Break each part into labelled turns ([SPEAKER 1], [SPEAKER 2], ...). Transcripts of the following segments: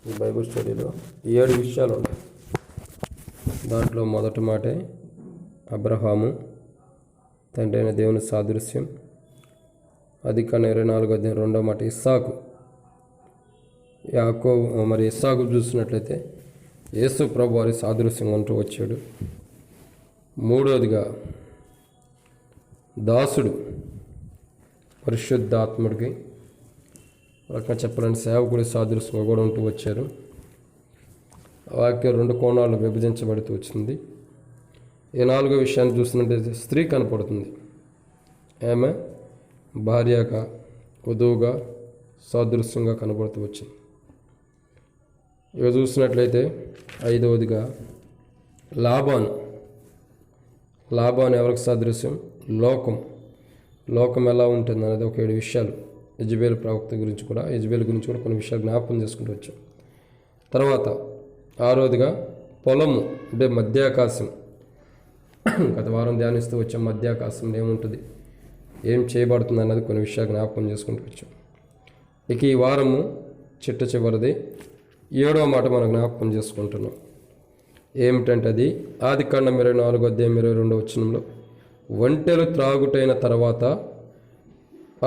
[SPEAKER 1] ఈ బైబిల్ స్టడీలో 7 విషయాలు ఉన్నాయి. దాంట్లో మొదటి మాటే అబ్రహాము తండ్రి అయిన దేవుని సాదృశ్యం. ఆదికాండం 24వ అధ్యాయం 2వ మాట ఇస్సాకు. యాకోబు మరి ఇస్సాకు చూసినట్లయితే యేసు ప్రభు వారి సాదృశ్యం అంటూ వచ్చాడు. మూడవదిగా దాసుడు పరిశుద్ధాత్ముడికి రకంగా చెప్పాలని సేవకుడి సాదృశ్యంగా కూడా ఉంటూ వచ్చారు. వాక్యం 2 కోణాలు విభజించబడుతూ వచ్చింది. ఈ 4వ విషయాన్ని చూసినట్లయితే స్త్రీ కనపడుతుంది. ఆమె భార్యగా వధువుగా సాదృశ్యంగా కనపడుతూ వచ్చింది. ఇక చూసినట్లయితే 5వదిగా లాబాను ఎవరికి సాదృశ్యం? లోకం ఎలా ఉంటుంది అనేది ఒక 7 విషయాలు. యెజబేలు ప్రవక్త గురించి కూడా కొన్ని విషయాలు జ్ఞాపకం చేసుకుంటూ వచ్చాం. తర్వాత 6వదిగా పొలము అంటే మధ్యాకాశం. గత వారం ధ్యానిస్తూ వచ్చాం. మధ్యాకాశంలో ఏముంటుంది, ఏం చేయబడుతుంది అన్నది కొన్ని విషయాలు జ్ఞాపకం చేసుకుంటూ వచ్చాం. ఇక ఈ వారము చివరిది 7వ మాట మనం జ్ఞాపకం చేసుకుంటున్నాం. ఏమిటంటే అది ఆదికాండం 24వ అధ్యాయం 22వ వచనంలో, ఒంటెలు త్రాగుటైన తర్వాత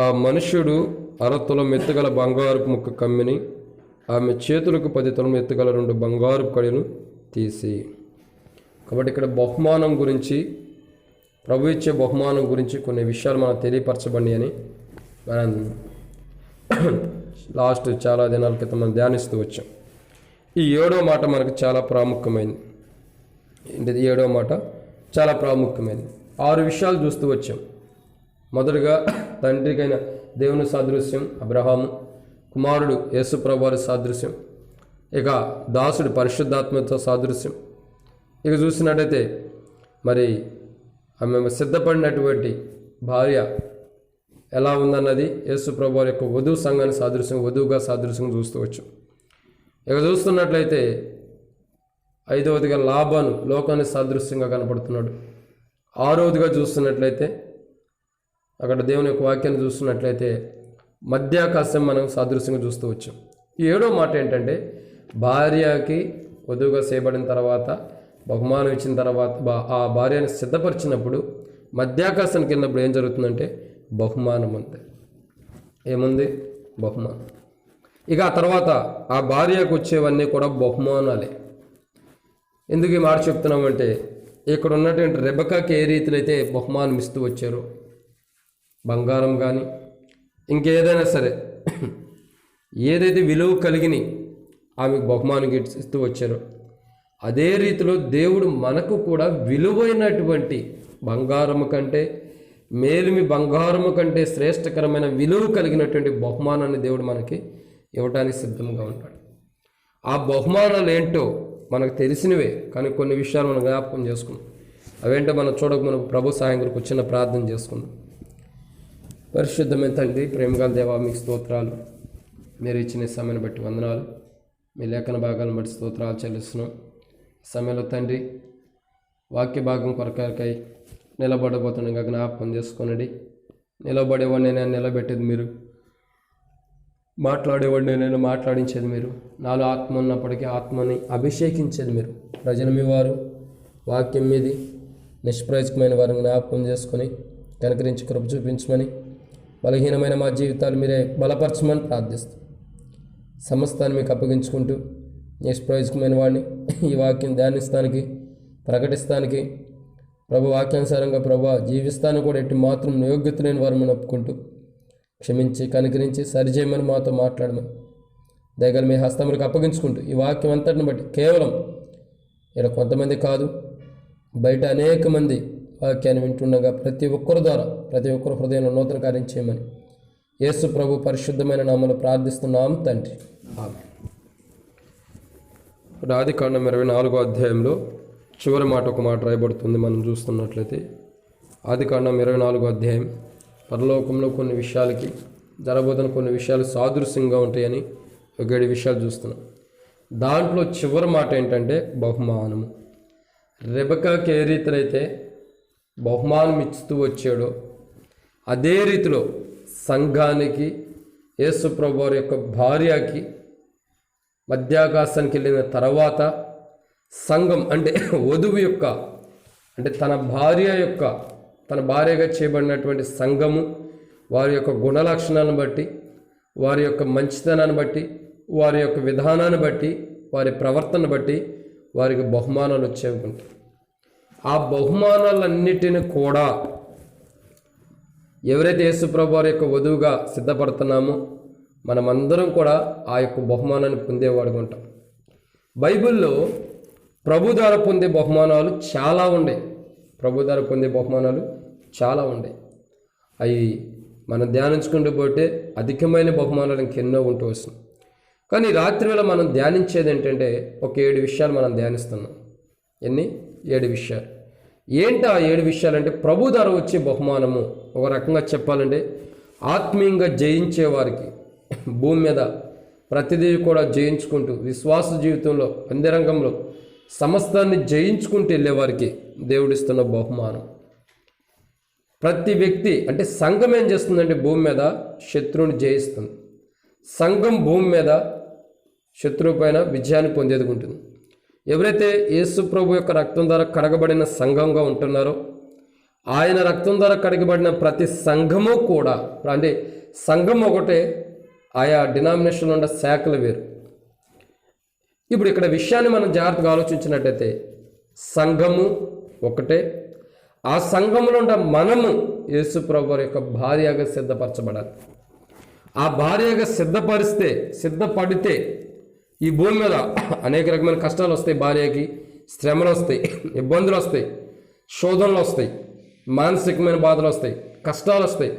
[SPEAKER 1] ఆ మనుష్యుడు 1/2 తులం ఎత్తుగల బంగారుపు ముక్క కమ్మిని ఆమె చేతులకు 10 తులం ఎత్తుగల 2 బంగారు కడిలు తీసి. కాబట్టి ఇక్కడ బహుమానం గురించి, ప్రభు ఇచ్చే బహుమానం గురించి కొన్ని విషయాలు మనకు తెలియపరచబడి అని మనం లాస్ట్ చాలా దినాల క్రితం మనం ధ్యానిస్తూ వచ్చాం. ఈ 7వ మాట మనకు చాలా ప్రాముఖ్యమైనది. ఏంటిది 7వ మాట? చాలా ప్రాముఖ్యమైనది. 6 విషయాలు చూస్తూ వచ్చాం. మొదటగా తండ్రికైన దేవుని సాదృశ్యం అబ్రహాము, కుమారుడు యేసు ప్రభు వారి సాదృశ్యం, ఇక దాసుడు పరిశుద్ధాత్మతో సాదృశ్యం. ఇక చూసినట్టయితే మరి ఆమె సిద్ధపడినటువంటి భార్య ఎలా ఉందన్నది యేసు ప్రభు వారి యొక్క వధువు సంఘాన్ని వధువుగా సాదృశ్యం చూస్తూ వచ్చాం. ఇక చూస్తున్నట్లయితే 5వదిగా లాబాను లోకాన్ని సాదృశ్యంగా కనపడుతున్నాడు. 6వదిగా చూస్తున్నట్లయితే అక్కడ దేవుని యొక్క వాక్యాన్ని చూస్తున్నట్లయితే మధ్యాకాశం మనం సాదృశ్యంగా చూస్తూ వచ్చాం. ఈ 7వ మాట ఏంటంటే, భార్యకి వధువుగా చేయబడిన తర్వాత, బహుమానం ఇచ్చిన తర్వాత, ఆ భార్యని సిద్ధపరిచినప్పుడు మధ్యాకాశానికి వెళ్ళినప్పుడు ఏం జరుగుతుందంటే బహుమానం ఉంది. ఏముంది? బహుమానం. ఇక ఆ తర్వాత ఆ భార్యకు వచ్చేవన్నీ కూడా బహుమానాలే. ఎందుకు ఈ మాట చెప్తున్నామంటే, ఇక్కడ ఉన్నటువంటి రెబెకాకి ఏ రీతిలో అయితే బహుమానం ఇస్తూ వచ్చారో, బంగారం కానీ ఇంకేదైనా సరే ఏదైతే విలువ కలిగిన ఆమెకు బహుమానం ఇస్తూ వచ్చారో, అదే రీతిలో దేవుడు మనకు కూడా విలువైనటువంటి బంగారము కంటే బంగారము కంటే శ్రేష్టకరమైన విలువ కలిగినటువంటి బహుమానాన్ని దేవుడు మనకి ఇవ్వడానికి సిద్ధంగా ఉంటాడు. ఆ బహుమానాలు ఏంటో మనకు తెలిసినవే, కానీ కొన్ని విషయాలు మనం జ్ఞాపకం చేసుకున్నాం. అవేంటో మనం మనం ప్రభు సాయం కొరకు చిన్న ప్రార్థన చేసుకుందాం. పరిశుద్ధమైన తండ్రి, ప్రేమగల దేవా, మీకు స్తోత్రాలు. మీరు ఇచ్చిన సమయాన్ని బట్టి వందనాలు. మీ లేఖన భాగాలను బట్టి స్తోత్రాలు చెల్లిస్తున్నాం. సమయంలో తండ్రి వాక్య భాగం కొరకై నిలబడబోతుండగా జ్ఞాపకం చేసుకోనండి. నిలబడేవాడిని నేను నిలబెట్టేది మీరు, మాట్లాడేవాడిని నేను మాట్లాడించేది మీరు, నాలో ఆత్మ ఉన్నప్పటికీ ఆత్మని అభిషేకించేది మీరు. ప్రజలు మీ వారు, వాక్యం మీది నిష్ప్రయోజకమైన వారిని జ్ఞాపకం చేసుకొని కనుకరించి కృప చూపించమని, బలహీనమైన మా జీవితాలు మీరే బలపరచమని ప్రార్థిస్తాం. సమస్తాన్ని మీకు అప్పగించుకుంటూ నిష్ప్రయోజకమైన వాడిని ఈ వాక్యం ధ్యానిస్తానికి, ప్రకటిస్తానికి, ప్రభు వాక్యానుసారంగా జీవిస్తానికి కూడా ఎట్టి మాత్రం యోగ్యత లేని వారిని ఒప్పుకుంటూ క్షమించి కనికరించి సరిచేయమని మాతో మాట్లాడమని దయగల మీ హస్తములకు అప్పగించుకుంటూ ఈ వాక్యం అంతటిని బట్టి కేవలం ఇక్కడ కొంతమంది కాదు, బయట అనేక మంది వాక్యాన్ని వింటుండగా ప్రతి ఒక్కరి ద్వారా ప్రతి ఒక్కరి హృదయంలో నూతన కార్యం చేయమని యేసు ప్రభు పరిశుద్ధమైన నామములో ప్రార్థిస్తున్నాం తండ్రి, ఆమేన్. ఆదికాండం 24వ అధ్యాయంలో చివరి మాట ఒక మాట రాయబడుతుంది. మనం చూస్తున్నట్లయితే ఆదికాండం 24వ అధ్యాయం పరలోకంలో కొన్ని విషయాలకి జరగబోతున్న కొన్ని విషయాలు సాదృశ్యంగా ఉంటాయని ఒక 7 విషయాలు చూస్తున్నాం. దాంట్లో చివరి మాట ఏంటంటే బహుమానము. రెబెకాకి ఏ రీతిలో అయితే బహుమానం ఇస్తూ వచ్చాడో అదే రీతిలో సంఘానికి యేసు ప్రభువారి యొక్క భార్యకి మధ్యాకాశానికి వెళ్ళిన తర్వాత సంఘం అంటే వధువు యొక్క అంటే తన భార్యగా చేయబడినటువంటి సంఘము వారి యొక్క గుణ లక్షణాలను బట్టి, వారి యొక్క మంచితనాన్ని బట్టి, వారి యొక్క విధానాన్ని బట్టి, వారి ప్రవర్తన బట్టి వారికి బహుమానాలు వచ్చేవి. ఆ బహుమానాలన్నిటిని కూడా ఎవరైతే యేసుప్రభు వారి యొక్క వధువుగా సిద్ధపడుతున్నామో మనమందరం కూడా ఆ యొక్క బహుమానాన్ని పొందేవాడుగా ఉంటాం. బైబిల్లో ప్రభు ద్వారా పొందే బహుమానాలు చాలా ఉన్నాయి. అవి మనం ధ్యానించుకుంటూ పోతే అధికమైన బహుమానాలు ఇంకెన్నో ఉంటూ వస్తున్నాయి. కానీ రాత్రి వేళ మనం ధ్యానించేది ఏంటంటే ఒక 7 విషయాలు మనం ధ్యానిస్తున్నాం. 7 విషయాలు. ఏంటి ఆ 7 విషయాలు అంటే ప్రభు ద్వారా వచ్చే బహుమానము ఒక రకంగా చెప్పాలంటే ఆత్మీయంగా జయించే వారికి భూమి మీద ప్రతిదీ కూడా జయించుకుంటూ విశ్వాస జీవితంలో అంతరంగంలో సమస్తాన్ని జయించుకుంటూ వెళ్ళేవారికి దేవుడిస్తున్న బహుమానం. ప్రతి వ్యక్తి అంటే సంఘం ఏం చేస్తుందంటే భూమి మీద శత్రువుని జయిస్తుంది. సంఘం భూమి మీద శత్రువు పైన విజయాన్ని పొందేది ఉంటుంది. ఎవరైతే యేసు ప్రభు యొక్క రక్తం ద్వారా కడగబడిన సంఘంగా ఉంటున్నారో ఆయన రక్తం ద్వారా కడగబడిన ప్రతి సంఘము కూడా అంటే సంఘం ఒకటే, ఆయా డినామినేషన్లో ఉన్న శాఖలు వేరు. ఇప్పుడు ఇక్కడ విషయాన్ని మనం జాగ్రత్తగా ఆలోచించినట్టయితే సంఘము ఒకటే, ఆ సంఘంలో ఉన్న మనము యేసు ప్రభు యొక్క భార్యగా సిద్ధపరచబడాలి. ఆ భార్యగా సిద్ధపడితే ఈ భూమి మీద అనేక రకమైన కష్టాలు వస్తాయి, భార్యకి శ్రమలు వస్తాయి, ఇబ్బందులు వస్తాయి, శోధనలు వస్తాయి, మానసికమైన బాధలు వస్తాయి, కష్టాలు వస్తాయి.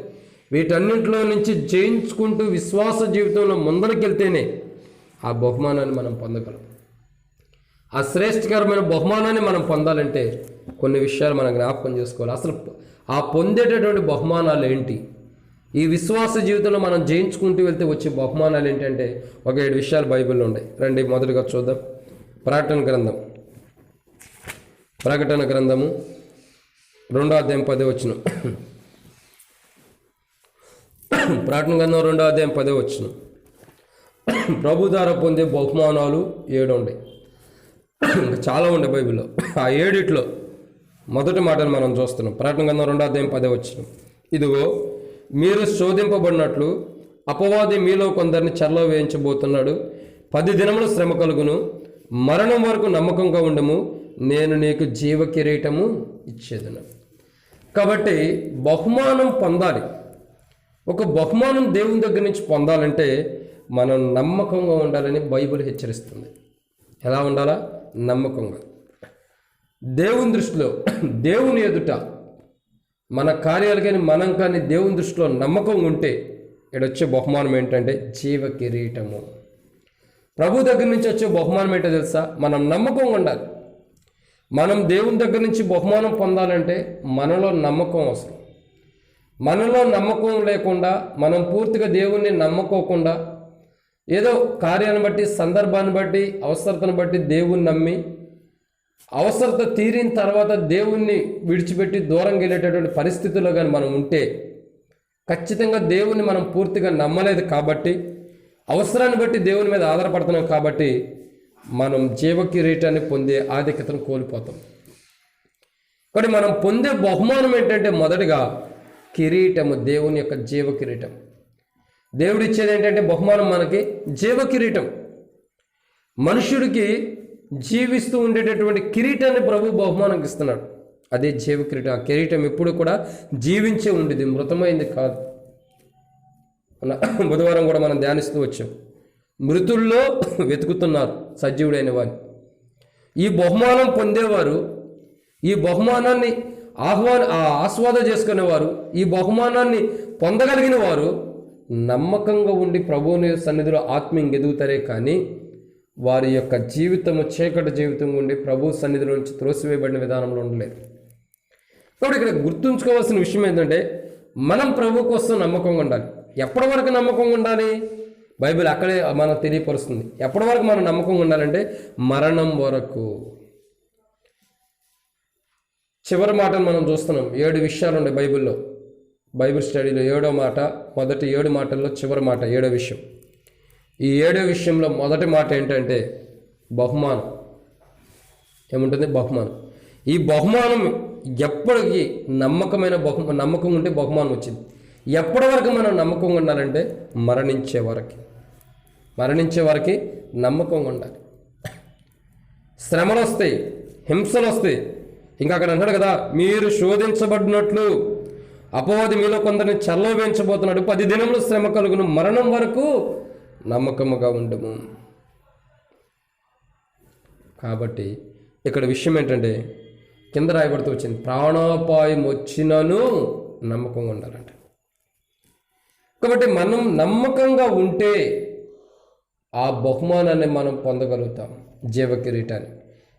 [SPEAKER 1] వీటన్నింటిలో నుంచి జయించుకుంటూ విశ్వాస జీవితంలో ముందరికెళ్తేనే ఆ బహుమానాన్ని మనం పొందగలం. ఆ శ్రేష్టకరమైన బహుమానాన్ని మనం పొందాలంటే కొన్ని విషయాలు మనం జ్ఞాపకం చేసుకోవాలి. అసలు ఆ పొందేటటువంటి బహుమానాలు ఏంటి, ఈ విశ్వాస జీవితంలో మనం జయించుకుంటూ వెళ్తే వచ్చే బహుమానాలు ఏంటంటే ఒక 7 విషయాలు బైబిల్లో ఉన్నాయి. రండి మొదటిగా చూద్దాం. ప్రకటన గ్రంథము 2వ అధ్యాయం 10వ వచనం. ప్రకటన గ్రంథం 2వ అధ్యాయం 10వ వచనం. ప్రభు ద్వారా పొందే బహుమానాలు 7 ఉన్నాయి. ఇంకా చాలా ఉండే బైబిల్లో. ఆ 7 మొదటి మాటను మనం చూస్తున్నాం. ప్రకటన గ్రంథం 2వ అధ్యాయం 10వ వచనం. ఇదిగో మీరు శోధింపబడినట్లు అపవాది మీలో కొందరిని చెరలో వేయించబోతున్నాడు. 10 దినములు శ్రమ కలుగును, మరణం వరకు నమ్మకంగా ఉండము, నేను నీకు జీవ కిరీటము ఇచ్చేదను. కాబట్టి బహుమానం పొందాలి. ఒక బహుమానం దేవుని దగ్గర నుంచి పొందాలంటే మనం నమ్మకంగా ఉండాలని బైబిల్ హెచ్చరిస్తుంది. ఎలా ఉండాలా? నమ్మకంగా. దేవుని దృష్టిలో, దేవుని ఎదుట మన కార్యాలు కానీ మనం కానీ దేవుని దృష్టిలో నమ్మకం ఉంటే ఇక్కడొచ్చే బహుమానం ఏంటంటే జీవ కిరీటము. ప్రభు దగ్గర నుంచి వచ్చే బహుమానం ఏంటో తెలుసా? మనం నమ్మకంగా ఉండాలి. మనం దేవుని దగ్గర నుంచి బహుమానం పొందాలంటే మనలో నమ్మకం అవసరం. మనలో నమ్మకం లేకుండా, మనం పూర్తిగా దేవుణ్ణి నమ్మకోకుండా ఏదో కార్యాన్ని బట్టి, సందర్భాన్ని బట్టి, అవసరతను బట్టి దేవుణ్ణి నమ్మి అవసరత తీరిన తర్వాత దేవుణ్ణి విడిచిపెట్టి దూరంగా వెళ్ళేటటువంటి పరిస్థితుల్లో కానీ మనం ఉంటే ఖచ్చితంగా దేవుణ్ణి మనం పూర్తిగా నమ్మలేదు కాబట్టి, అవసరాన్ని బట్టి దేవుని మీద ఆధారపడుతున్నాం కాబట్టి మనం జీవ కిరీటాన్ని పొందే ఆధిక్యతను కోల్పోతాం. కాబట్టి మనం పొందే బహుమానం ఏంటంటే మొదటిగా కిరీటము, దేవుని యొక్క జీవ కిరీటం. దేవుడు ఇచ్చేది ఏంటంటే బహుమానం మనకి జీవ కిరీటం. మనుషుడికి జీవిస్తూ ఉండేటటువంటి కిరీటాన్ని ప్రభు బహుమానంకి ఇస్తున్నాడు. అదే జీవ కిరీటం. ఆ కిరీటం ఎప్పుడు కూడా జీవించే ఉండేది, మృతమైంది కాదు. బుధవారం కూడా మనం ధ్యానిస్తూ వచ్చాం. మృతుల్లో వెతుకుతున్నారు సజీవుడైన వారు. ఈ బహుమానం పొందేవారు, ఈ బహుమానాన్ని ఆస్వాద చేసుకునేవారు, ఈ బహుమానాన్ని పొందగలిగిన వారు నమ్మకంగా ఉండి ప్రభువుని సన్నిధిలో ఆత్మీయంగా ఎదుగుతారే కానీ వారి యొక్క జీవితము చీకటి జీవితం ఉండి ప్రభు సన్నిధిలో నుంచి త్రోసివేయబడిన విధానంలో ఉండలేదు. కాబట్టి ఇక్కడ గుర్తుంచుకోవాల్సిన విషయం ఏంటంటే మనం ప్రభు కోసం నమ్మకంగా ఉండాలి. ఎప్పటి వరకు నమ్మకంగా ఉండాలి? బైబిల్ అక్కడే మనకు తెలియపరుస్తుంది. ఎప్పటి వరకు మనం నమ్మకంగా ఉండాలంటే మరణం వరకు. చివరి మాటను మనం చూస్తున్నాం. 7 విషయాలు ఉన్నాయి బైబిల్లో. బైబిల్ స్టడీలో 7వ మాట, మొదటి 7 మాటల్లో చివరి మాట 7వ విషయం. ఈ 7వ విషయంలో మొదటి మాట ఏంటంటే బహుమానం. ఏముంటుంది? బహుమానం. ఈ బహుమానం ఎప్పటికీ నమ్మకం ఉంటే బహుమానం వచ్చింది. ఎప్పటి వరకు మనం నమ్మకంగా ఉండాలంటే మరణించే వరకు నమ్మకంగా ఉండాలి. శ్రమలు వస్తాయి, హింసలు వస్తాయి. ఇంకా అక్కడ అంటాడు కదా, మీరు శోధించబడినట్లు అపవాది మీలో కొందరిని చెరలో వేయించబోతున్నాడు, 10 దినములు శ్రమ కలుగును, మరణం వరకు నమ్మకముగా ఉండము. కాబట్టి ఇక్కడ విషయం ఏంటంటే కింద రాయబడుతూ వచ్చింది, ప్రాణాపాయం వచ్చినను నమ్మకంగా ఉండాలంట. కాబట్టి మనం నమ్మకంగా ఉంటే ఆ బహుమానాన్ని మనం పొందగలుగుతాం, జీవ కిరీటాన్ని.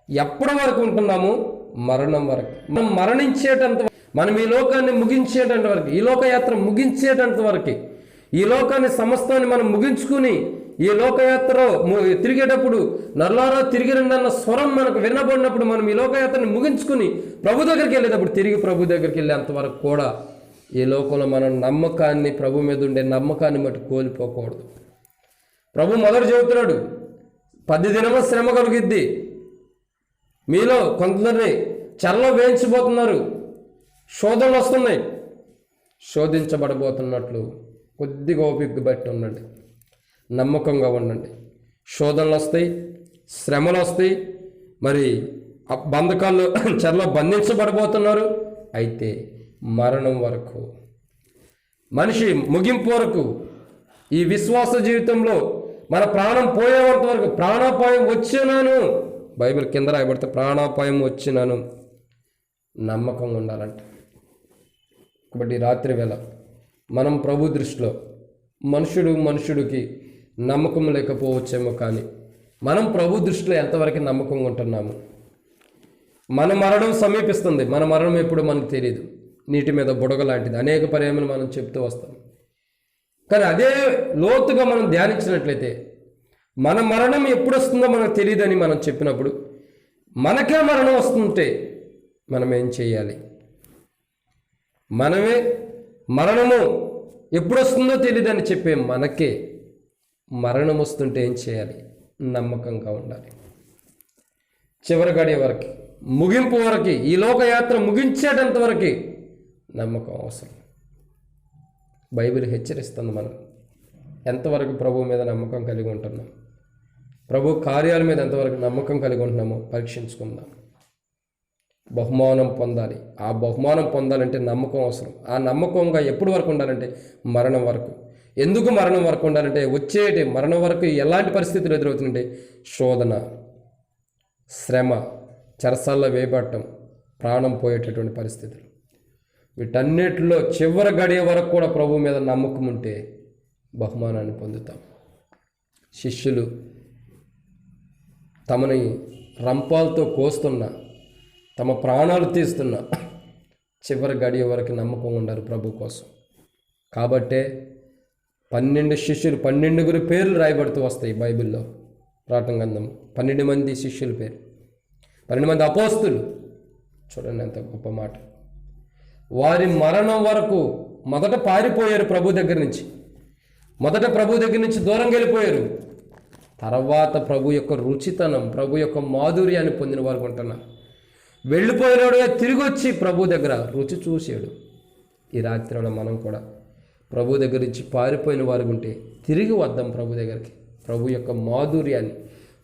[SPEAKER 1] ఎప్పటి వరకు ఉంటున్నాము? మరణం వరకు. మనం మరణించేటంత, మనం ఈ లోకాన్ని ముగించేటంత వరకు, ఈ లోకయాత్ర ముగించేటంత వరకు, ఈ లోకాన్ని సమస్తాన్ని మనం ముగించుకుని ఈ లోకయాత్ర తిరిగేటప్పుడు నల్లారా తిరిగి రండన్న స్వరం మనకు వినబడినప్పుడు మనం ఈ లోకయాత్రని ముగించుకుని ప్రభు దగ్గరికి వెళ్ళేటప్పుడు తిరిగి ప్రభు దగ్గరికి వెళ్ళేంతవరకు కూడా ఈ లోకంలో మనం నమ్మకాన్ని, ప్రభు మీద ఉండే నమ్మకాన్ని మటు కోల్పోకూడదు. ప్రభు మొదట చెబుతున్నాడు, 10 దినముల శ్రమ కలిగిద్ది, మీలో కొందరిని చెరలో వేయించబోతున్నారు, శోధనలు వస్తున్నాయి, శోధించబడబోతున్నట్లు కొద్దిగా ఓపిక బట్టి ఉండండి, నమ్మకంగా ఉండండి. శోధనలు వస్తాయి, శ్రమలు వస్తాయి, మరి బంధకాల్లో చెరలో బంధించబడబోతున్నారు. అయితే మరణం వరకు, మనిషి ముగింపు వరకు, ఈ విశ్వాస జీవితంలో మన ప్రాణం పోయేంత వరకు, ప్రాణాపాయం వచ్చినాను, బైబిల్ కింద రాయబడితే ప్రాణాపాయం వచ్చినాను, నమ్మకంగా ఉండాలంట. కాబట్టి రాత్రి వేళ మనం ప్రభు దృష్టిలో మనుషుడికి నమ్మకం లేకపోవచ్చేమో, కానీ మనం ప్రభు దృష్టిలో ఎంతవరకు నమ్మకంగా ఉంటున్నాము? మన మరణం సమీపిస్తుంది. మన మరణం ఎప్పుడు మనకు తెలియదు. నీటి మీద బుడగ లాంటిది, అనేక పర్యాయములు మనం చెప్తూ వస్తాం. కానీ అదే లోతుగా మనం ధ్యానించినట్లయితే మన మరణం ఎప్పుడు వస్తుందో మనకు తెలియదని మనం చెప్పినప్పుడు, మనకే మరణం వస్తుంటే మనం ఏం చేయాలి? మరణము ఎప్పుడు వస్తుందో తెలియదని చెప్పే మనకే మరణం వస్తుంటే ఏం చేయాలి? నమ్మకంగా ఉండాలి. చివరి గడియ వరకు, ముగింపు వరకు, ఈ లోకయాత్ర ముగించేటంత వరకు నమ్మకం అవసరం. బైబిల్ హెచ్చరిస్తుంది మనం ఎంతవరకు ప్రభు మీద నమ్మకం కలిగి ఉంటున్నాం, ప్రభు కార్యాల మీద ఎంతవరకు నమ్మకం కలిగి ఉంటున్నామో పరీక్షించుకుందాం. బహుమానం పొందాలి. ఆ బహుమానం పొందాలంటే నమ్మకం అవసరం. ఆ నమ్మకంగా ఎప్పటి వరకు ఉండాలంటే మరణం వరకు. ఎందుకు మరణం వరకు ఉండాలంటే వచ్చేటి మరణం వరకు ఎలాంటి పరిస్థితులు ఎదురవుతుందంటే శోధన, శ్రమ, చెరసాల్లో వేయబడటం, ప్రాణం పోయేటటువంటి పరిస్థితులు. వీటన్నిటిలో చివరి గడియ వరకు కూడా ప్రభు మీద నమ్మకం ఉంటే బహుమానాన్ని పొందుతాం. శిష్యులు తమని రంపాలతో కోస్తున్న, తమ ప్రాణాలు తీస్తున్న చివరి గడియ వరకు నమ్మకం ఉండరు ప్రభు కోసం. కాబట్టే 12 శిష్యులు, 12 పేర్లు రాయబడుతూ వస్తాయి బైబిల్లో, ప్రకటన గ్రంథం. 12 మంది శిష్యుల పేరు, 12 మంది అపోస్తులు. చూడండి ఎంత గొప్ప మాట. వారి మరణం వరకు మొదట పారిపోయారు ప్రభు దగ్గర నుంచి, దూరంగా వెళ్ళిపోయారు. తర్వాత ప్రభు యొక్క రుచితనం, ప్రభు యొక్క మాధుర్యాన్ని పొందిన వారు ఉంటున్నారు. వెళ్ళిపోయినాడు తిరిగి వచ్చి ప్రభు దగ్గర రుచి చూశాడు. ఈ రాత్రిలో మనం కూడా ప్రభు దగ్గర నుంచి పారిపోయిన వారు ఉంటే తిరిగి వద్దాం ప్రభు దగ్గరికి. ప్రభు యొక్క మాధుర్యాన్ని,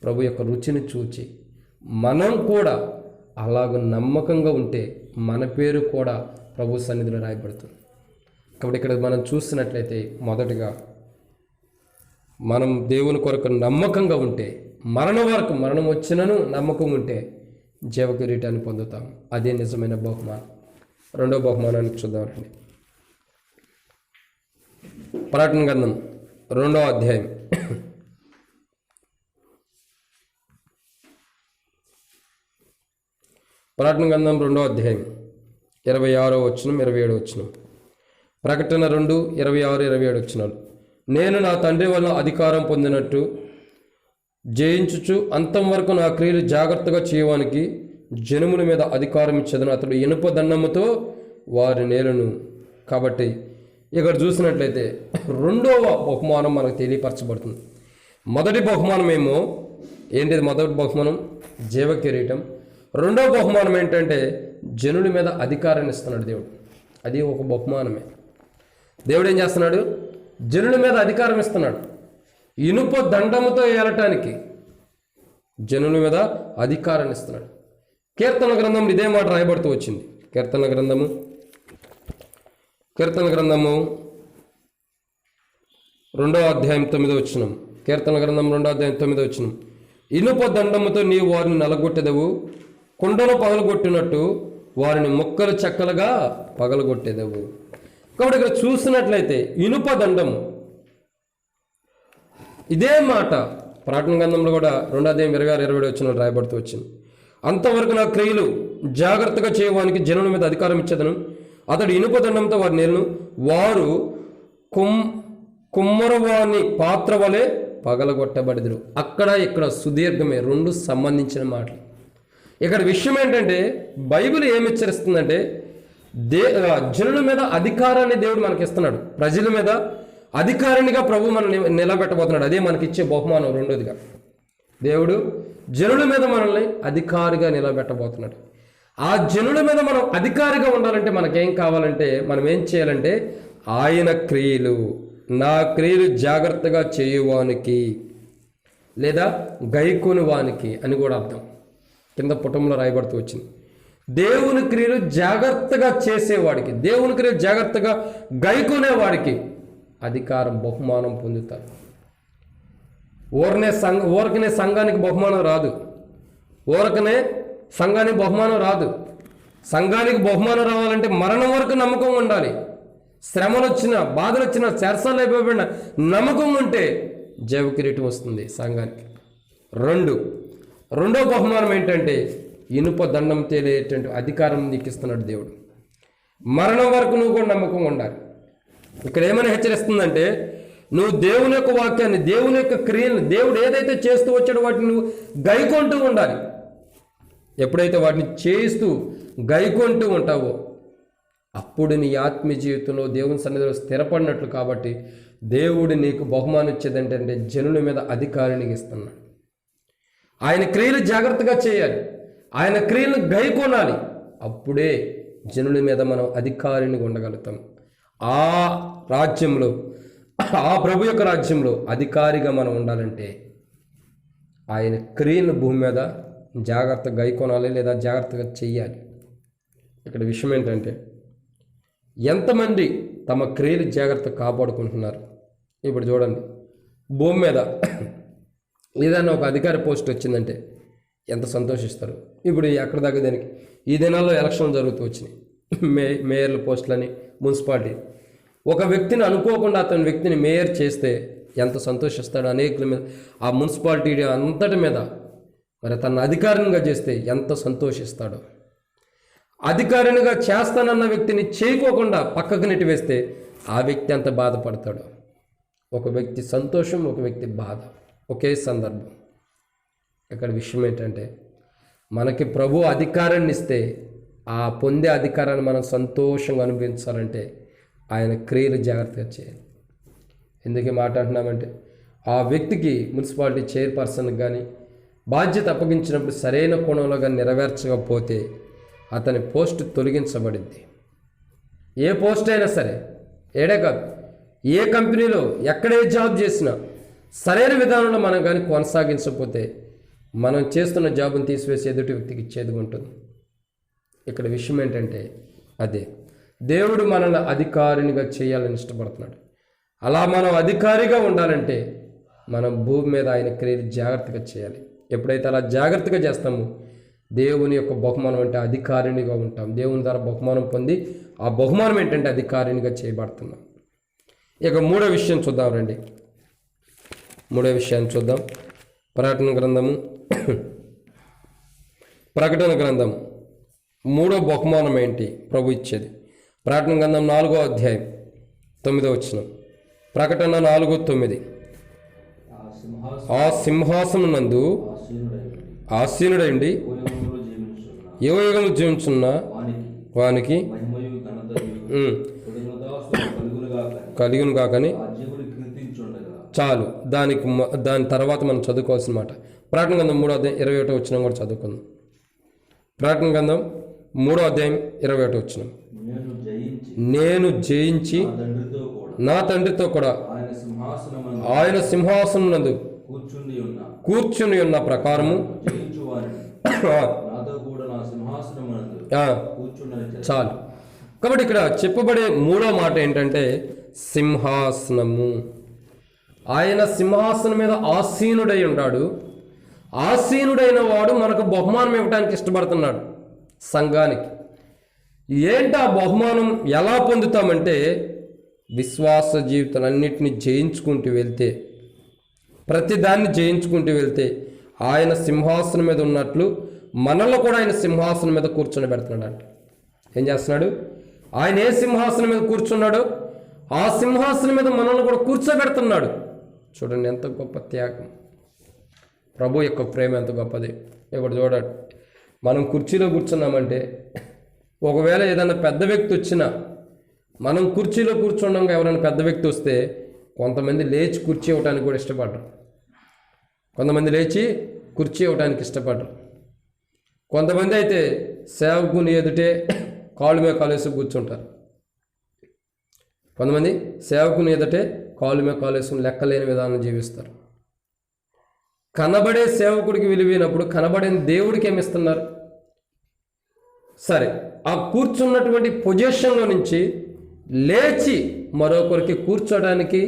[SPEAKER 1] ప్రభు యొక్క రుచిని చూచి మనం కూడా అలాగ నమ్మకంగా ఉంటే మన పేరు కూడా ప్రభు సన్నిధిలో రాయబడుతుంది. కాబట్టి ఇక్కడ మనం చూసినట్లయితే మొదటిగా మనం దేవుని కొరకు నమ్మకంగా ఉంటే మరణం వరకు, మరణం వచ్చినను నమ్మకం ఉంటే జీవ కిరీటాన్ని పొందుతాం. అదే నిజమైన బహుమానం. రెండో బహుమానానికి చూద్దామండి. ప్రకటన గ్రంథం 2వ అధ్యాయం 26వ వచనం 27వ వచనం. ప్రకటన 2, 26, 27 వచనాలు. నేను నా తండ్రి వల్ల అధికారం పొందినట్టు జయించుచు అంతం వరకు నా క్రియలు జాగ్రత్తగా చేయడానికి జనముల మీద అధికారం ఇచ్చేదను. అతడు ఇనుప దండముతో వారి నేలను. కాబట్టి ఇక్కడ చూసినట్లయితే రెండవ బహుమానం మనకు తెలియపరచబడుతుంది. మొదటి బహుమానం ఏమో ఏంటిది? మొదటి బహుమానం జీవ కిరీటం. రెండో బహుమానం ఏంటంటే జనుల మీద అధికారాన్ని ఇస్తున్నాడు దేవుడు. అది ఒక బహుమానమే. దేవుడు ఏం చేస్తున్నాడు? జనుల మీద అధికారం ఇస్తున్నాడు. ఇనుప దండముతో ఏలటానికి జనుల మీద అధికారాన్ని ఇస్తున్నాడు. కీర్తన గ్రంథం ఇదే మాట రాయబడుతూ వచ్చింది. కీర్తన గ్రంథము 2వ అధ్యాయం 9వ వచనం. కీర్తన గ్రంథం 2వ అధ్యాయం 9వ వచనం. ఇనుప దండముతో నీవు వారిని నలగొట్టెదవు, కుండను పగలగొట్టినట్టు వారిని ముక్కలు చెక్కలుగా పగలగొట్టేదవు. కాబట్టి ఇక్కడ చూసినట్లయితే ఇనుప దండము, ఇదే మాట ప్రకటన గ్రంథంలో కూడా 2వ అధ్యాయం 26-27 వచనం రాయబడుతూ వచ్చింది. అంతవరకు నా క్రియలు జాగ్రత్తగా చేయడానికి జనుల మీద అధికారం ఇచ్చేదను. అతడు ఇనుప దండంతో వారి నేలను వారు కుమ్మరవాని పాత్ర వలె పగలగొట్టబడిదురు. అక్కడ ఇక్కడ సుదీర్ఘమే, రెండు సంబంధించిన మాటలు. ఇక్కడ విషయం ఏంటంటే బైబిల్ ఏమి హెచ్చరిస్తుందంటే జనుల మీద అధికారాన్ని దేవుడు మనకి ఇస్తున్నాడు. ప్రజల మీద అధికారినిగా ప్రభు మనల్ని నిలబెట్టబోతున్నాడు. అదే మనకి ఇచ్చే బహుమానం. రెండోదిగా దేవుడు జనుల మీద మనల్ని అధికారిగా నిలబెట్టబోతున్నాడు. ఆ జనుల మీద మనం అధికారిగా ఉండాలంటే మనకేం కావాలంటే, మనం ఏం చేయాలంటే ఆయన క్రియలు, నా క్రియలు జాగ్రత్తగా చేయువానికి లేదా గైకొని వానికి అని కూడా అర్థం. కింద పుటంలో రాయబడుతూ వచ్చింది. దేవుని క్రియలు జాగ్రత్తగా చేసేవాడికి, దేవుని క్రియలు జాగ్రత్తగా గైకొనేవాడికి అధికారం, బహుమానం పొందుతారు. ఊరకనే సంఘానికి బహుమానం రాదు. ఊరకనే సంఘానికి బహుమానం రాదు. సంఘానికి బహుమానం రావాలంటే మరణం వరకు నమ్మకం ఉండాలి. శ్రమలు వచ్చినా, బాధలు వచ్చినా, చెరసాలు అయిపోయిన నమ్మకం ఉంటే జీవ కిరీటం వస్తుంది సంఘానికి. రెండో బహుమానం ఏంటంటే ఇనుప దండం తేలేటువంటి అధికారం నీకు ఇస్తున్నాడు దేవుడు. మరణం వరకు నువ్వు కూడా నమ్మకం ఉండాలి. ఇక్కడ ఏమైనా హెచ్చరిస్తుందంటే నువ్వు దేవుని యొక్క వాక్యాన్ని, దేవుని యొక్క క్రియలను, దేవుడు ఏదైతే చేస్తూ వచ్చాడో వాటిని నువ్వు గైకొంటూ ఉండాలి. ఎప్పుడైతే వాటిని చేస్తూ గైకొంటూ ఉంటావో అప్పుడు నీ ఆత్మీయ జీవితంలో దేవుని సన్నిధిలో స్థిరపడినట్లు. కాబట్టి దేవుడు నీకు బహుమానం ఇచ్చేదంటే జనుల మీద అధికారిని ఇస్తున్నాడు. ఆయన క్రియలు జాగ్రత్తగా చేయాలి, ఆయన క్రియలను గైకొనాలి. అప్పుడే జనుల మీద మనం అధికారిని ఉండగలుగుతాం. ఆ రాజ్యంలో, ఆ ప్రభు యొక్క రాజ్యంలో అధికారిగా మనం ఉండాలంటే ఆయన క్రియలను భూమి మీద జాగ్రత్తగా గైకొనాలి లేదా జాగ్రత్తగా చెయ్యాలి. ఇక్కడ విషయం ఏంటంటే ఎంతమంది తమ క్రియలు జాగ్రత్తగా కాపాడుకుంటున్నారు? ఇప్పుడు చూడండి, భూమి మీద ఏదైనా ఒక అధికారి పోస్ట్ వచ్చిందంటే ఎంత సంతోషిస్తారు. ఇప్పుడు ఎక్కడ దాకా దానికి ఈ దినాల్లో ఎలక్షన్ జరుగుతూ వచ్చినాయి. మేయర్ల పోస్టులని, మున్సిపాలిటీ. ఒక వ్యక్తిని అనుకోకుండా అతని వ్యక్తిని మేయర్ చేస్తే ఎంత సంతోషిస్తాడు. అనేకుల మీద, ఆ మున్సిపాలిటీ అంతటి మీద మరి తన అధికారినిగా చేస్తే ఎంత సంతోషిస్తాడో. అధికారినిగా చేస్తానన్న వ్యక్తిని చేయకోకుండా పక్కకు నెట్టివేస్తే ఆ వ్యక్తి ఎంత బాధపడతాడో. ఒక వ్యక్తి సంతోషం, ఒక వ్యక్తి బాధ ఒకే సందర్భం. ఇక్కడ విషయం ఏంటంటే మనకి ప్రభు అధికారాన్ని ఇస్తే ఆ పొందే అధికారాన్ని మనం సంతోషంగా అనుభవించాలంటే ఆయన క్రియలు జాగ్రత్తగా చేయాలి. ఎందుకు మాట్లాడుతున్నామంటే ఆ వ్యక్తికి, మున్సిపాలిటీ చైర్పర్సన్కి కానీ బాధ్యత అప్పగించినప్పుడు సరైన కోణంలో కానీ నెరవేర్చకపోతే అతని పోస్టు తొలగించబడింది. ఏ పోస్ట్ అయినా సరే, ఏడే కాదు, ఏ కంపెనీలో ఎక్కడే జాబ్ చేసినా సరైన విధానంలో మనం కానీ కొనసాగించకపోతే మనం చేస్తున్న జాబ్ని తీసివేసి ఎదుటి వ్యక్తికి ఇచ్చేది ఉంటుంది. ఇక్కడ విషయం ఏంటంటే అదే దేవుడు మనల్ని అధికారినిగా చేయాలని ఇష్టపడుతున్నాడు. అలా మనం అధికారిగా ఉండాలంటే మనం భూమి మీద ఆయన క్రియలు జాగ్రత్తగా చేయాలి. ఎప్పుడైతే అలా జాగ్రత్తగా చేస్తామో దేవుని యొక్క బహుమానం అంటే అధికారినిగా ఉంటాం. దేవుని ద్వారా బహుమానం పొంది ఆ బహుమానం ఏంటంటే అధికారినిగా చేయబడుతున్నాం. ఇక మూడో విషయం చూద్దాం రండి. మూడో విషయాన్ని చూద్దాం. ప్రకటన గ్రంథం మూడో బహుమానం ఏంటి ప్రభు ఇచ్చేది? ప్రకటన గ్రంథం 4వ అధ్యాయం 9వ వచనం. ప్రకటన 4:9. ఆ సింహాసనం నందు ఆసీనుడైండి యుగయుగములు జీవించున్న వానికి కలుగును కాకని చాలు. దాని తర్వాత మనం చదువుకోవాల్సిన మాట ప్రకటన గ్రంథం 3వ అధ్యాయం 21వ వచనం కూడా చదువుకుందాం. ప్రకటన గ్రంథం 3వ అధ్యాయం 21వ వచనం. నేను జయించి నా తండ్రితో కూడా ఆయన సింహాసనం నందు కూర్చుని ఉన్న ప్రకారము చాలు. కాబట్టి ఇక్కడ చెప్పబడే మూడో మాట ఏంటంటే సింహాసనము. ఆయన సింహాసనం మీద ఆసీనుడై ఉన్నాడు. ఆసీనుడైన వాడు మనకు బహుమానం ఇవ్వడానికి ఇష్టపడుతున్నాడు సంఘానికి. ఏంటి ఆ బహుమానం? ఎలా పొందుతామంటే విశ్వాస జీవితాలన్నింటినీ జయించుకుంటూ వెళ్తే, ప్రతిదాన్ని జయించుకుంటూ వెళ్తే ఆయన సింహాసనం మీద ఉన్నట్లు మనల్ని కూడా ఆయన సింహాసనం మీద కూర్చొని పెడుతున్నాడు. అంటే ఏం చేస్తున్నాడు? ఆయన ఏ సింహాసనం మీద కూర్చున్నాడో ఆ సింహాసనం మీద మనల్ని కూడా కూర్చోబెడుతున్నాడు. చూడండి ఎంత గొప్ప త్యాగం. ప్రభు యొక్క ప్రేమ ఎంత గొప్పది. ఇప్పుడు చూడండి, మనం కుర్చీలో కూర్చున్నామంటే ఒకవేళ ఏదైనా పెద్ద వ్యక్తి వచ్చినా, మనం కుర్చీలో కూర్చున్నాక ఎవరైనా పెద్ద వ్యక్తి వస్తే కొంతమంది లేచి కుర్చీ ఇవ్వడానికి కూడా ఇష్టపడరు. కొంతమంది లేచి కుర్చీ ఇవ్వడానికి ఇష్టపడరు. కొంతమంది అయితే సేవకుని ఎదుటే కాళ్ళు మీద కాలేసి కూర్చుంటారు. కొంతమంది సేవకుని ఎదుటే కాళ్ళు మీద కాలేసుకుని లెక్కలేని విధానం జీవిస్తారు. కనబడే సేవకుడికి విలువైనప్పుడు కనబడని దేవుడికి ఏమిస్తున్నారు? సరే, ఆ కూర్చున్నటువంటి పొజిషన్లో నుంచి లేచి మరొకరికి కూర్చోడానికి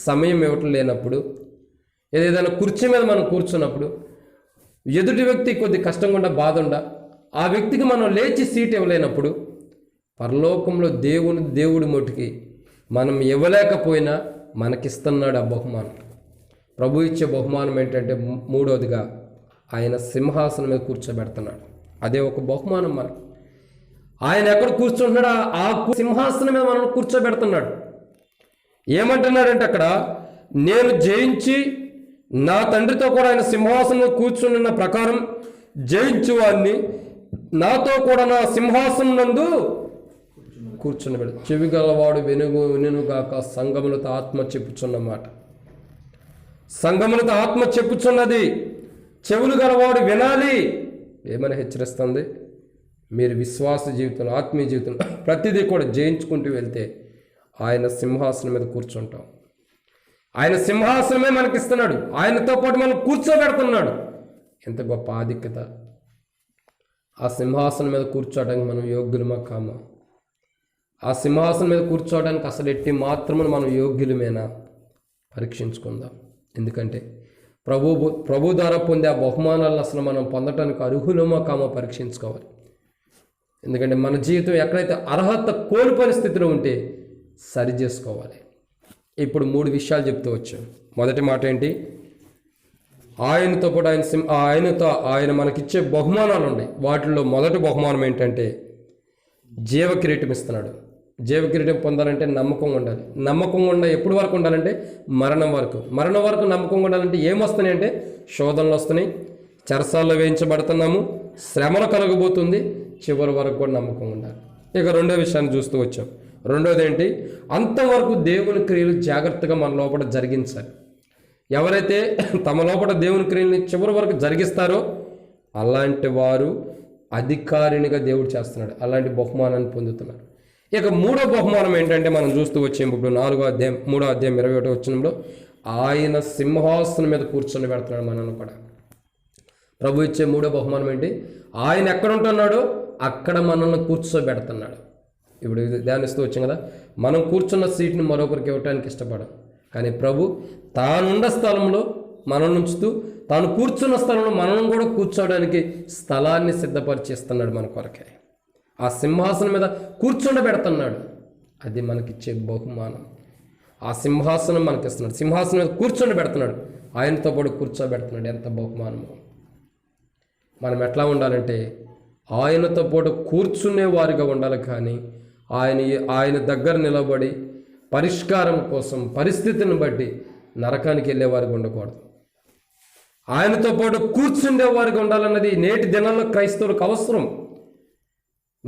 [SPEAKER 1] సమయం ఇవ్వటం లేనప్పుడు, ఏదైనా కుర్చీ మీద మనం కూర్చున్నప్పుడు ఎదుటి వ్యక్తి కొద్ది కష్టంగా ఉండ, బాధ ఉండ, ఆ వ్యక్తికి మనం లేచి సీట్ ఇవ్వలేనప్పుడు పరలోకంలో దేవుడి మొట్టుకి మనం ఇవ్వలేకపోయినా మనకిస్తున్నాడు ఆ బహుమానం. ప్రభు ఇచ్చే బహుమానం ఏంటంటే మూడవదిగా ఆయన సింహాసనం మీద కూర్చోబెడుతున్నాడు. అదే ఒక బహుమానం మనకు. ఆయన ఎక్కడ కూర్చుంటున్నాడు? ఆ సింహాసనం మీద మనం కూర్చోబెడుతున్నాడు. ఏమంటున్నాడంటే అక్కడ, నేను జయించి నా తండ్రితో కూడా ఆయన సింహాసనంలో కూర్చున్న ప్రకారం జయించు వాడిని నాతో కూడా నా సింహాసనం నందు కూర్చున్నవాడు. చెవి గలవాడు వినుగాక సంగములతో ఆత్మ చెప్పుచున్నమాట. సంగములతో ఆత్మ చెప్పుచున్నది. చెవులు గలవాడు వినాలి. ఏమని హెచ్చరిస్తుంది? మీరు విశ్వాస జీవితంలో, ఆత్మీయ జీవితంలో ప్రతిదీ కూడా జయించుకుంటూ వెళ్తే ఆయన సింహాసనం మీద కూర్చుంటాం. ఆయన సింహాసనమే మనకిస్తున్నాడు. ఆయనతో పాటు మనం కూర్చోబెడుతున్నాడు. ఎంత గొప్ప ఆధిక్యత! ఆ సింహాసనం మీద కూర్చోవడానికి మనం యోగ్యులమా కామా? ఆ సింహాసనం మీద కూర్చోవడానికి అసలు ఎట్టి మాత్రమే మనం యోగ్యులమేనా? పరీక్షించుకుందాం. ఎందుకంటే ప్రభు ద్వారా పొందే ఆ బహుమానాలను అసలు మనం పొందటానికి అర్హులమా కామా పరీక్షించుకోవాలి. ఎందుకంటే మన జీవితం ఎక్కడైతే అర్హత కోల్పోయిన స్థితిలో ఉంటే సరి చేసుకోవాలి. ఇప్పుడు 3 విషయాలు చెప్తూ వచ్చాం. మొదటి మాట ఏంటి? ఆయనతో కూడా ఆయన మనకిచ్చే బహుమానాలు ఉన్నాయి. వాటిల్లో మొదటి బహుమానం ఏంటంటే జీవకిరీటం ఇస్తున్నాడు. జీవకిరీటం పొందాలంటే నమ్మకం ఉండాలి. నమ్మకం ఎప్పటి వరకు ఉండాలంటే మరణం వరకు. మరణం వరకు నమ్మకం ఉండాలంటే ఏమొస్తున్నాయి అంటే శోధనలు వస్తున్నాయి, చెరసాల్లో వేయించబడుతున్నాము, శ్రమలు కలగబోతుంది. చివరి వరకు కూడా నమ్మకం ఉండాలి. ఇక రెండో విషయాన్ని చూస్తూ వచ్చాం. రెండోది ఏంటి? అంతవరకు దేవుని క్రియలు జాగ్రత్తగా మన లోపల జరిగించాలి. ఎవరైతే తమ లోపల దేవుని క్రియల్ని చివరి వరకు జరిగిస్తారో అలాంటి వారు అధికారినిగా దేవుడు చేస్తున్నాడు. అలాంటి బహుమానాన్ని పొందుతున్నారు. ఇక మూడో బహుమానం ఏంటంటే మనం చూస్తూ వచ్చే ఇప్పుడు 3వ అధ్యాయం 21వ వచనంలో ఆయన సింహాసనం మీద కూర్చొని పెడుతున్నాడు మనల్ని కూడా. ప్రభు ఇచ్చే మూడో బహుమానం ఏంటి? ఆయన ఎక్కడ ఉంటున్నాడో అక్కడ మనల్ని కూర్చోబెడుతున్నాడు. ఇప్పుడు ధ్యానిస్తూ వచ్చాం కదా, మనం కూర్చున్న సీట్ని మరొకరికి ఇవ్వటానికి ఇష్టపడం. కానీ ప్రభు తానున్న స్థలంలో మనం ఉంచుతూ తాను కూర్చున్న స్థలంలో మనం కూడా కూర్చోవడానికి స్థలాన్ని సిద్ధపరిచేస్తున్నాడు మన కొరకే. ఆ సింహాసనం మీద కూర్చోబెడుతున్నాడు. అది మనకిచ్చే బహుమానం. ఆ సింహాసనం మనకిస్తున్నాడు. సింహాసనం మీద కూర్చోబెడుతున్నాడు. ఆయనతో పాటు కూర్చోబెడుతున్నాడు. ఎంత బహుమానము! మనం ఎట్లా ఉండాలంటే ఆయనతో పాటు కూర్చునే వారిగా ఉండాలి. కానీ ఆయన దగ్గర నిలబడి పరిష్కారం కోసం పరిస్థితిని బట్టి నరకానికి వెళ్ళేవారికి ఉండకూడదు. ఆయనతో పాటు కూర్చుండేవారికి ఉండాలన్నది నేటి దినాల్లో క్రైస్తవులకు అవసరం.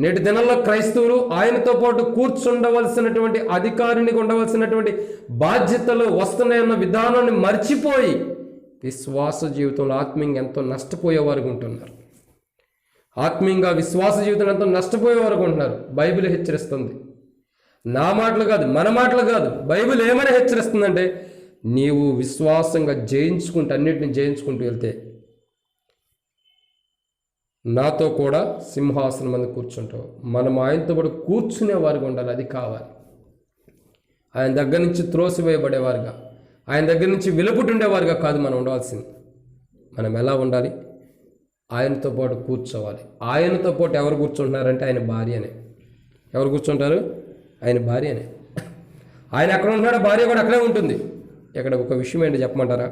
[SPEAKER 1] నేటి దినాల్లో క్రైస్తవులు ఆయనతో పాటు కూర్చుండవలసినటువంటి అధికారిని ఉండవలసినటువంటి బాధ్యతలు వస్తున్నాయన్న విధానాన్ని మర్చిపోయి విశ్వాస జీవితంలో ఆత్మీయంగా ఎంతో నష్టపోయేవారుగా ఉంటున్నారు. ఆత్మీయంగా విశ్వాస జీవితంలో ఎంతో నష్టపోయేవారుగా ఉంటున్నారు. బైబిల్ హెచ్చరిస్తుంది. నా మాటలు కాదు, మన మాటలు కాదు, బైబిల్ ఏమని హెచ్చరిస్తుందంటే నీవు విశ్వాసంగా జయించుకుంటూ అన్నిటిని జయించుకుంటూ వెళ్తే నాతో కూడా సింహాసనం మీద కూర్చుంటావు. మనం ఆయనతో పాటు కూర్చునే వారికి ఉండాలి. అది కావాలి. ఆయన దగ్గర నుంచి త్రోసివేయబడేవారుగా, ఆయన దగ్గర నుంచి వెలుపుటుండేవారుగా కాదు మనం ఉండవలసింది. మనం ఎలా ఉండాలి? ఆయనతో పాటు కూర్చోవాలి. ఆయనతో పాటు ఎవరు కూర్చుంటున్నారంటే ఆయన భార్యనే. ఎవరు కూర్చుంటారు? ఆయన భార్యనే. ఆయన ఎక్కడ ఉంటున్నాడో భార్య కూడా అక్కడే ఉంటుంది. ఇక్కడ ఒక విషయం ఏంటి చెప్పమంటారా?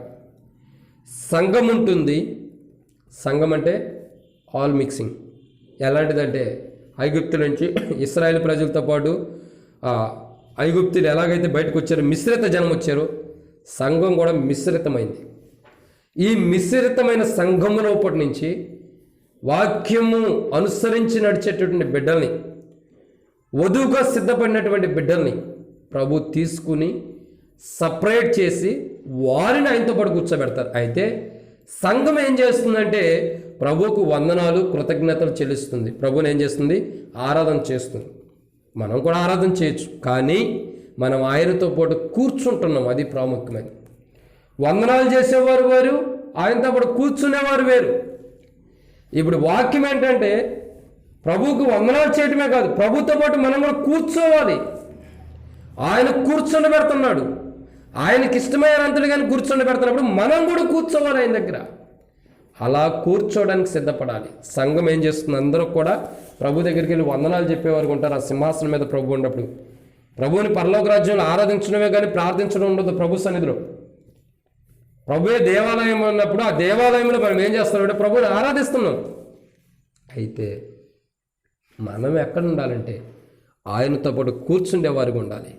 [SPEAKER 1] సంఘం ఉంటుంది. సంఘం అంటే ఆల్ మిక్సింగ్. ఎలాంటిదంటే ఐగుప్తు నుంచి ఇశ్రాయేల్ ప్రజలతో పాటు ఐగుప్తులు ఎలాగైతే బయటకు వచ్చారో, మిశ్రిత జనం వచ్చారో, సంఘం కూడా మిశ్రితమైంది. ఈ మిశ్రితమైన సంఘం లోపటి నుంచి వాక్యము అనుసరించి నడిచేటటువంటి బిడ్డల్ని, వధువుగా సిద్ధపడినటువంటి బిడ్డల్ని ప్రభు తీసుకుని సపరేట్ చేసి వారిని ఆయనతో పాటు కూర్చోబెడతారు. అయితే సంఘం ఏం చేస్తుందంటే ప్రభువుకు వందనాలు కృతజ్ఞతలు చెల్లిస్తుంది. ప్రభువుని ఏం చేస్తుంది? ఆరాధన చేస్తుంది. మనం కూడా ఆరాధన చేయొచ్చు, కానీ మనం ఆయనతో పాటు కూర్చుంటున్నాం. అది ప్రాముఖ్యమైనది. వందనాలు చేసేవారు వేరు, ఆయనతో పాటు కూర్చునేవారు వేరు. ఇప్పుడు వాక్యం ఏంటంటే ప్రభువుకు వందనాలు చేయటమే కాదు, ప్రభుతో పాటు మనం కూడా కూర్చోవాలి. ఆయన కూర్చొని పెడుతున్నాడు. ఆయనకి ఇష్టమైన అంతటి కానీ కూర్చొని పెడుతున్నప్పుడు మనం కూడా కూర్చోవాలి ఆయన దగ్గర. అలా కూర్చోవడానికి సిద్ధపడాలి. సంఘం ఏం చేస్తుంది? అందరూ కూడా ప్రభు దగ్గరికి వెళ్ళి వందనాలు చెప్పేవారు ఉంటారు. ఆ సింహాసనం మీద ప్రభు ఉన్నప్పుడు ప్రభువుని పరలోక రాజ్యంలో ఆరాధించడమే కానీ ప్రార్థించడం ఉండదు. ప్రభు సన్నిధిలో ప్రభువే దేవాలయం ఉన్నప్పుడు ఆ దేవాలయంలో మనం ఏం చేస్తున్నామంటే ప్రభువుని ఆరాధిస్తున్నాం. అయితే మనం ఎక్కడ ఉండాలంటే ఆయనతో పాటు కూర్చుండేవారుగా ఉండాలి.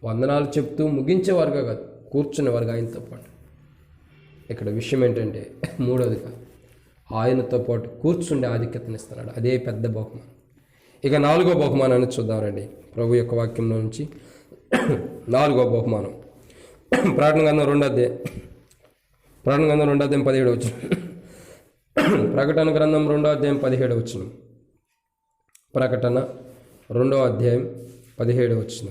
[SPEAKER 1] వందనాలు చెప్తూ ముగించేవారుగా కాదు, కూర్చునేవారుగా ఆయనతో పాటు. ఇక్కడ విషయం ఏంటంటే మూడోదిగా ఆయనతో పాటు కూర్చుండే ఆధిక్యతనిస్తున్నాడు. అదే పెద్ద బహుమానం. ఇక 4వ బహుమానాన్ని చూద్దాం రండి. ప్రభు యొక్క వాక్యంలో నుంచి 4వ బహుమానం ప్రకటన గ్రంథం 2వ అధ్యాయం 17 వచ్చిన ప్రకటన గ్రంథం 2వ అధ్యాయం 17 వచ్చిన ప్రకటన 2వ అధ్యాయం 17 వచ్చిన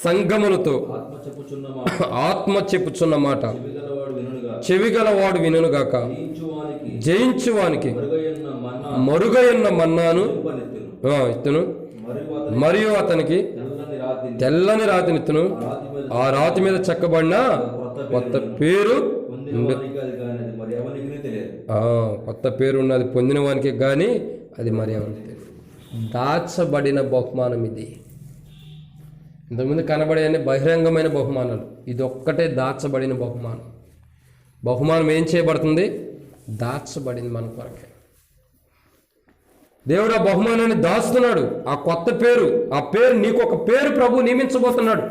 [SPEAKER 1] సంగములతో ఆత్మ చెప్పుచున్న మాట చెవిగలవాడు వినుగాక. జయించువానికి మరుగయున్న మన్నాను ఇత్తును, మరియు అతనికి తెల్లని రాతినిత్తును. ఆ రాతి మీద చెక్కబడిన కొత్త పేరు కొత్త పేరు ఉన్నది పొందిన వానికి కానీ అది మరి ఎవరికి తెలియదు. దాచబడిన బహుమానం ఇది. ఇంతకుముందు కనబడే బహిరంగమైన బహుమానాలు, ఇది ఒక్కటే దాచబడిన బహుమానం. బహుమానం ఏం చేయబడుతుంది? దాచబడింది మన కొరకే. దేవుడు ఆ బహుమానాన్ని దాస్తున్నాడు. ఆ కొత్త పేరు, ఆ పేరు నీకు ఒక పేరు ప్రభు నియమించబోతున్నాడు.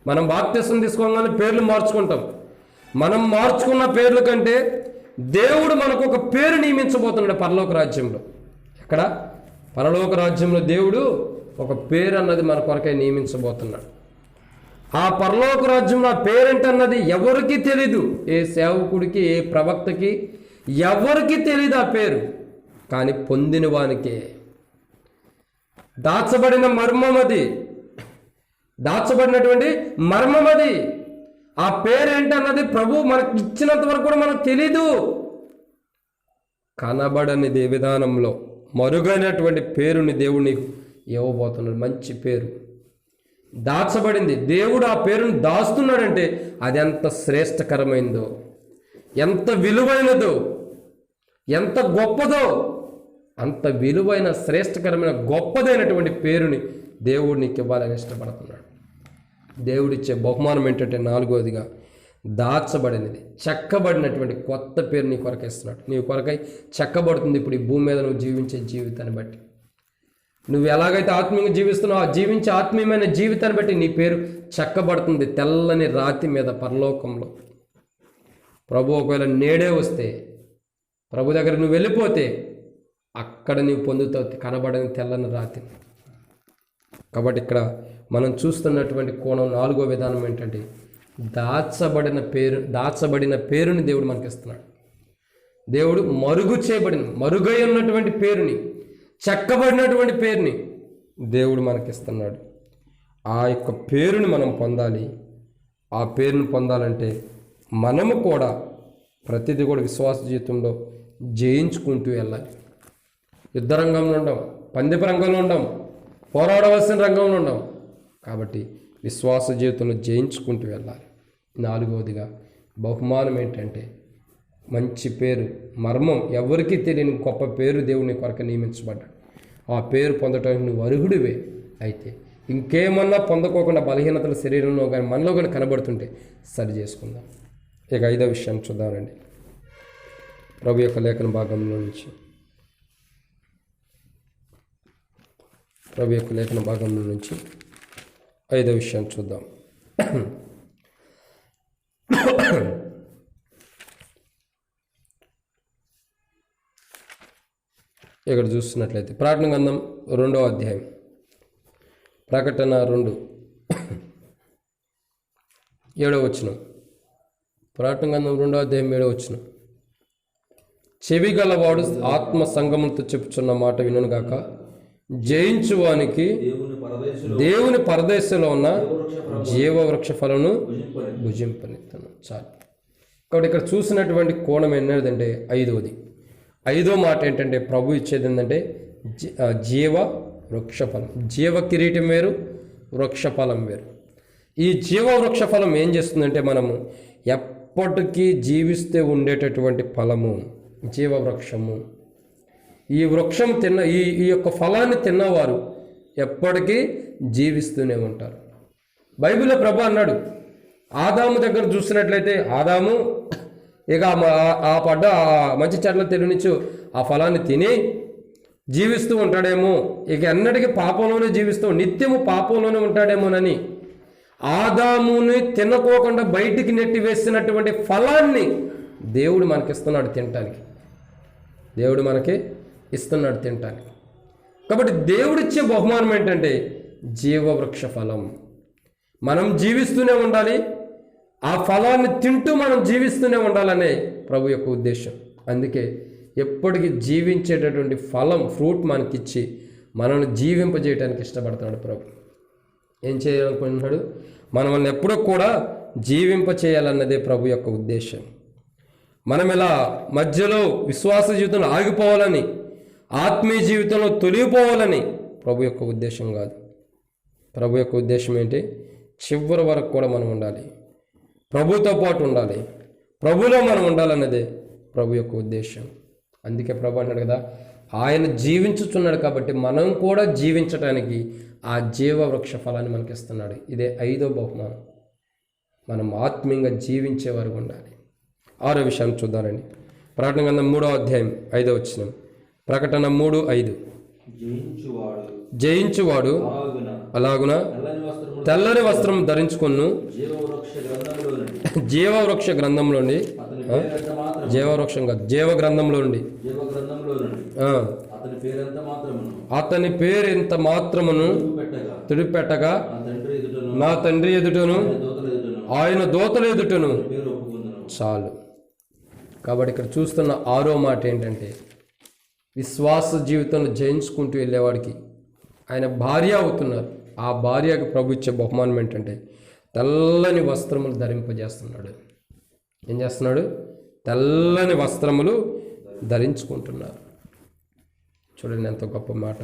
[SPEAKER 1] మనం బాప్తిసం తీసుకోగానే పేర్లు మార్చుకుంటాం. మనం మార్చుకున్న పేర్ల కంటే దేవుడు మనకు ఒక పేరు నియమించబోతున్నాడు పరలోక రాజ్యంలో. ఎక్కడ? పరలోక రాజ్యంలో దేవుడు ఒక పేరు అన్నది మన కొరకై నియమించబోతున్నాడు. ఆ పరలోక రాజ్యంలో ఆ పేరేంటన్నది ఎవరికి తెలీదు. ఏ సేవకుడికి, ఏ ప్రవక్తకి ఎవరికి తెలీదు ఆ పేరు. కానీ పొందిన వానికే. దాచబడిన మర్మం అది, దాచబడినటువంటి మర్మం అది. ఆ పేరేంటన్నది ప్రభు మనకు ఇచ్చినంత వరకు కూడా మనకు తెలీదు. కనబడనిది విధానంలో మరుగైనటువంటి పేరుని దేవుడు నీకు ఇవ్వబోతున్నాడు. మంచి పేరు దాచబడింది. దేవుడు ఆ పేరును దాస్తున్నాడంటే అది ఎంత శ్రేష్టకరమైందో, ఎంత విలువైనదో, ఎంత గొప్పదో. అంత విలువైన, శ్రేష్టకరమైన, గొప్పదైనటువంటి పేరుని దేవుడు నీకు ఇవ్వాలని ఇష్టపడుతున్నాడు. దేవుడిచ్చే బహుమానం ఏంటంటే 4వదిగా దాచబడినది, చెక్కబడినటువంటి కొత్త పేరు నీ కొరకై ఇస్తున్నాడు. నీ కొరకై చెక్కబడుతుంది ఇప్పుడు ఈ భూమి మీద నువ్వు జీవించే జీవితాన్ని బట్టి. నువ్వు ఎలాగైతే ఆత్మీయంగా జీవిస్తున్నావు, ఆ జీవించే ఆత్మీయమైన జీవితాన్ని బట్టి నీ పేరు చెక్కబడుతుంది తెల్లని రాతి మీద పరలోకంలో. ప్రభు ఒకవేళ నేడే వస్తే ప్రభు దగ్గర నువ్వు వెళ్ళిపోతే అక్కడ నీవు పొందుతావు కనబడని తెల్లని రాతి. కాబట్టి ఇక్కడ మనం చూస్తున్నటువంటి కోణం 4వ విధానం ఏంటంటే దాచబడిన పేరుని దేవుడు మనకి ఇస్తున్నాడు. దేవుడు మరుగై ఉన్నటువంటి పేరుని, చెక్కబడినటువంటి పేరుని దేవుడు మనకిస్తున్నాడు. ఆ యొక్క పేరుని మనం పొందాలి. ఆ పేరుని పొందాలంటే మనము కూడా ప్రతిదీ కూడా విశ్వాస జీవితంలో జయించుకుంటూ వెళ్ళాలి. యుద్ధ రంగంలో ఉండం, పందెపు రంగంలో ఉండం, పోరాడవలసిన రంగంలో ఉండం. కాబట్టి విశ్వాస జీవితంలో జయించుకుంటూ వెళ్ళాలి. 4వదిగా బహుమానం ఏంటంటే మంచి పేరు, మర్మం, ఎవరికీ తెలియని గొప్ప పేరు దేవుని కొరకు నియమించబడ్డాడు. ఆ పేరు పొందటానికి నువ్వు అర్హుడివే. అయితే ఇంకేమన్నా పొందకోకుండా బలహీనతలు శరీరంలో కానీ మనలో కానీ కనబడుతుంటే సరి చేసుకుందాం. ఇక 5వ విషయాన్ని చూద్దామండి. ప్రభు యొక్క లేఖన భాగంలో నుంచి 5వ విషయాన్ని చూద్దాం. ఇక్కడ చూస్తున్నట్లయితే ప్రకటన గ్రంథం 2వ అధ్యాయం, ప్రకటన 2:7 వచనం. ప్రకటన గ్రంథం 2వ అధ్యాయం 7వ వచనం. చెవి గలవాడు ఆత్మ సంగములతో చెప్పుచున్న మాట వినుగాక, జయించువానికి దేవుని పరదేశంలో ఉన్న జీవవృక్ష ఫలమును భుజింపనిత్తను. చాలు. కాబట్టి ఇక్కడ చూసినటువంటి కోణం ఏంటంటే 5వ మాట ఏంటంటే ప్రభు ఇచ్చేది ఏంటంటే జీవ వృక్ష ఫలం. జీవ కిరీటం వేరు, వృక్ష ఫలం వేరు. ఈ జీవ వృక్ష ఫలం ఏం చేస్తుందంటే మనము ఎప్పటికీ జీవిస్తూ ఉండేటటువంటి ఫలము జీవవృక్షము. ఈ వృక్షం ఈ యొక్క ఫలాన్ని తిన్నవారు ఎప్పటికీ జీవిస్తూనే ఉంటారు. బైబిల్లో ప్రభు అన్నాడు, ఆదాము దగ్గర చూసినట్లయితే ఆదాము ఇక ఆ మంచి చెట్ల తెలియనిచ్చు ఆ ఫలాన్ని తిని జీవిస్తూ ఉంటాడేమో, ఇక ఎన్నటికీ పాపంలోనే నిత్యము పాపంలోనే ఉంటాడేమోనని ఆదాముని తినకోకుండా బయటికి నెట్టి వేసినటువంటి ఫలాన్ని దేవుడు మనకిస్తున్నాడు తినటానికి. కాబట్టి దేవుడిచ్చే బహుమానం ఏంటంటే జీవవృక్ష ఫలం. మనం జీవిస్తూనే ఉండాలి, ఆ ఫలాన్ని తింటూ మనం జీవిస్తూనే ఉండాలనే ప్రభు యొక్క ఉద్దేశం. అందుకే ఎప్పటికీ జీవించేటటువంటి ఫ్రూట్ మనకిచ్చి మనల్ని జీవింపజేయడానికి ఇష్టపడుతున్నాడు ప్రభు. ఏం చేయాలనుకుంటున్నాడు? మనల్ని ఎప్పుడూ కూడా జీవింప చేయాలన్నదే ప్రభు యొక్క ఉద్దేశం. మనం ఇలా మధ్యలో విశ్వాస జీవితంలో ఆగిపోవాలని, ఆత్మీయ జీవితంలో తొలగిపోవాలని ప్రభు యొక్క ఉద్దేశం కాదు. ప్రభు యొక్క ఉద్దేశం ఏంటి? చివరి వరకు కూడా మనం ఉండాలి, ప్రభుతో పాటు ఉండాలి, ప్రభులో మనం ఉండాలన్నదే ప్రభు యొక్క ఉద్దేశం. అందుకే ప్రభు అన్నాడు కదా, ఆయన జీవించుచున్నాడు కాబట్టి మనం కూడా జీవించడానికి ఆ జీవవృక్ష ఫలాన్ని మనకి ఇస్తున్నాడు. ఇదే 5వ బహుమానం. మనం ఆత్మీయంగా జీవించే వరకు ఉండాలి. 6వ విషయాన్ని చూద్దామండి. ప్రకటన గ్రంథం 3వ అధ్యాయం 5వ వచనం. ప్రకటన 3:5. జయించువాడు అలాగున తెల్లని వస్త్రం ధరించుకొను, జీవవృక్ష గ్రంథంలో నుండి, జీవవృక్షం కాదు, జీవ గ్రంథంలో నుండి అతని పేరెంత మాత్రమును తుడిపెట్టగా నా తండ్రి ఎదుటను ఆయన దూతల ఎదుటను చాలు. కాబట్టి ఇక్కడ చూస్తున్న 6వ మాట ఏంటంటే విశ్వాస జీవితంలో జయించుకుంటూ వెళ్ళేవాడికి ఆయన భార్య అవుతున్నారు. ఆ భార్యకు ప్రభు ఇచ్చే బహుమానం ఏంటంటే తెల్లని వస్త్రములు ధరింపజేస్తున్నాడు. ఏం చేస్తున్నాడు? తెల్లని వస్త్రములు ధరించుకుంటున్నారు. చూడండి ఎంత గొప్ప మాట.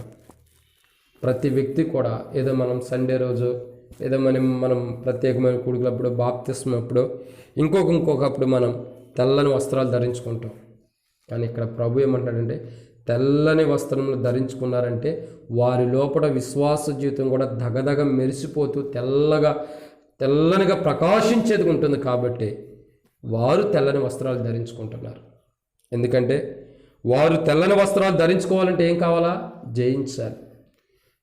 [SPEAKER 1] ప్రతి వ్యక్తి కూడా ఏదో మనం సండే రోజు ఏదో మనం ప్రత్యేకమైన కూడుకులప్పుడు, బాప్తిస్మం అప్పుడు, ఇంకొకప్పుడు మనం తెల్లని వస్త్రాలు ధరించుకుంటాం. కానీ ఇక్కడ ప్రభు ఏమంటాడంటే తెల్లని వస్త్రములు ధరించుకున్నారంటే వారి లోపల విశ్వాస జీవితం కూడా దగదగ మెరిసిపోతూ తెల్లనిగా ప్రకాశించేది ఉంటుంది. కాబట్టి వారు తెల్లని వస్త్రాలు ధరించుకుంటున్నారు. ఎందుకంటే వారు తెల్లని వస్త్రాలు ధరించుకోవాలంటే ఏం కావాలా? జయించాలి.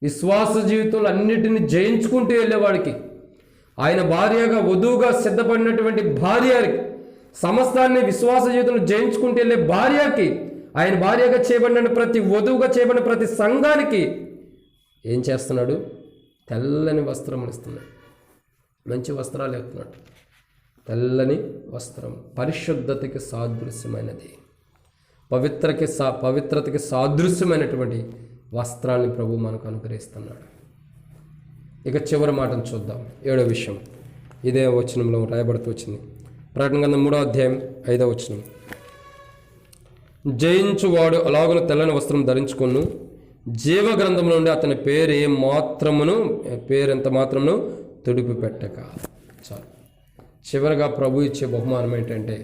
[SPEAKER 1] విశ్వాస జీవితంలో అన్నిటిని జయించుకుంటూ వెళ్ళేవాడికి, ఆయన భార్యగా వధువుగా సిద్ధపడినటువంటి భార్యకి సమస్తాన్ని విశ్వాస జీవితంలో జయించుకుంటూ వెళ్ళే భార్యకి, ఆయన భార్యగా చేయబడిన ప్రతి వధువుగా చేయబడిన ప్రతి సంఘానికి ఏం చేస్తున్నాడు? తెల్లని వస్త్రములు ఇస్తున్నాడు. మంచి వస్త్రాలు ఇస్తున్నాడు. తెల్లని వస్త్రం పరిశుద్ధతకి సాదృశ్యమైనది, పవిత్రతకి సాదృశ్యమైనటువంటి వస్త్రాన్ని ప్రభు మనకు అనుగ్రహిస్తున్నాడు. ఇక చివరి మాటను చూద్దాం. 7వ విషయం ఇదే వచనంలో రాయబడుతూ వచ్చింది. ప్రకటన గ్రంథం 3వ అధ్యాయం 5వ వచనం. జయించువాడు అలాగున తెల్లని వస్త్రం ధరించుకొను, జీవ గ్రంథంలో నుండి అతని పేరెంత మాత్రమును తుడిపి పెట్టక. చాలు. చివరిగా ప్రభు ఇచ్చే బహుమానం ఏంటంటే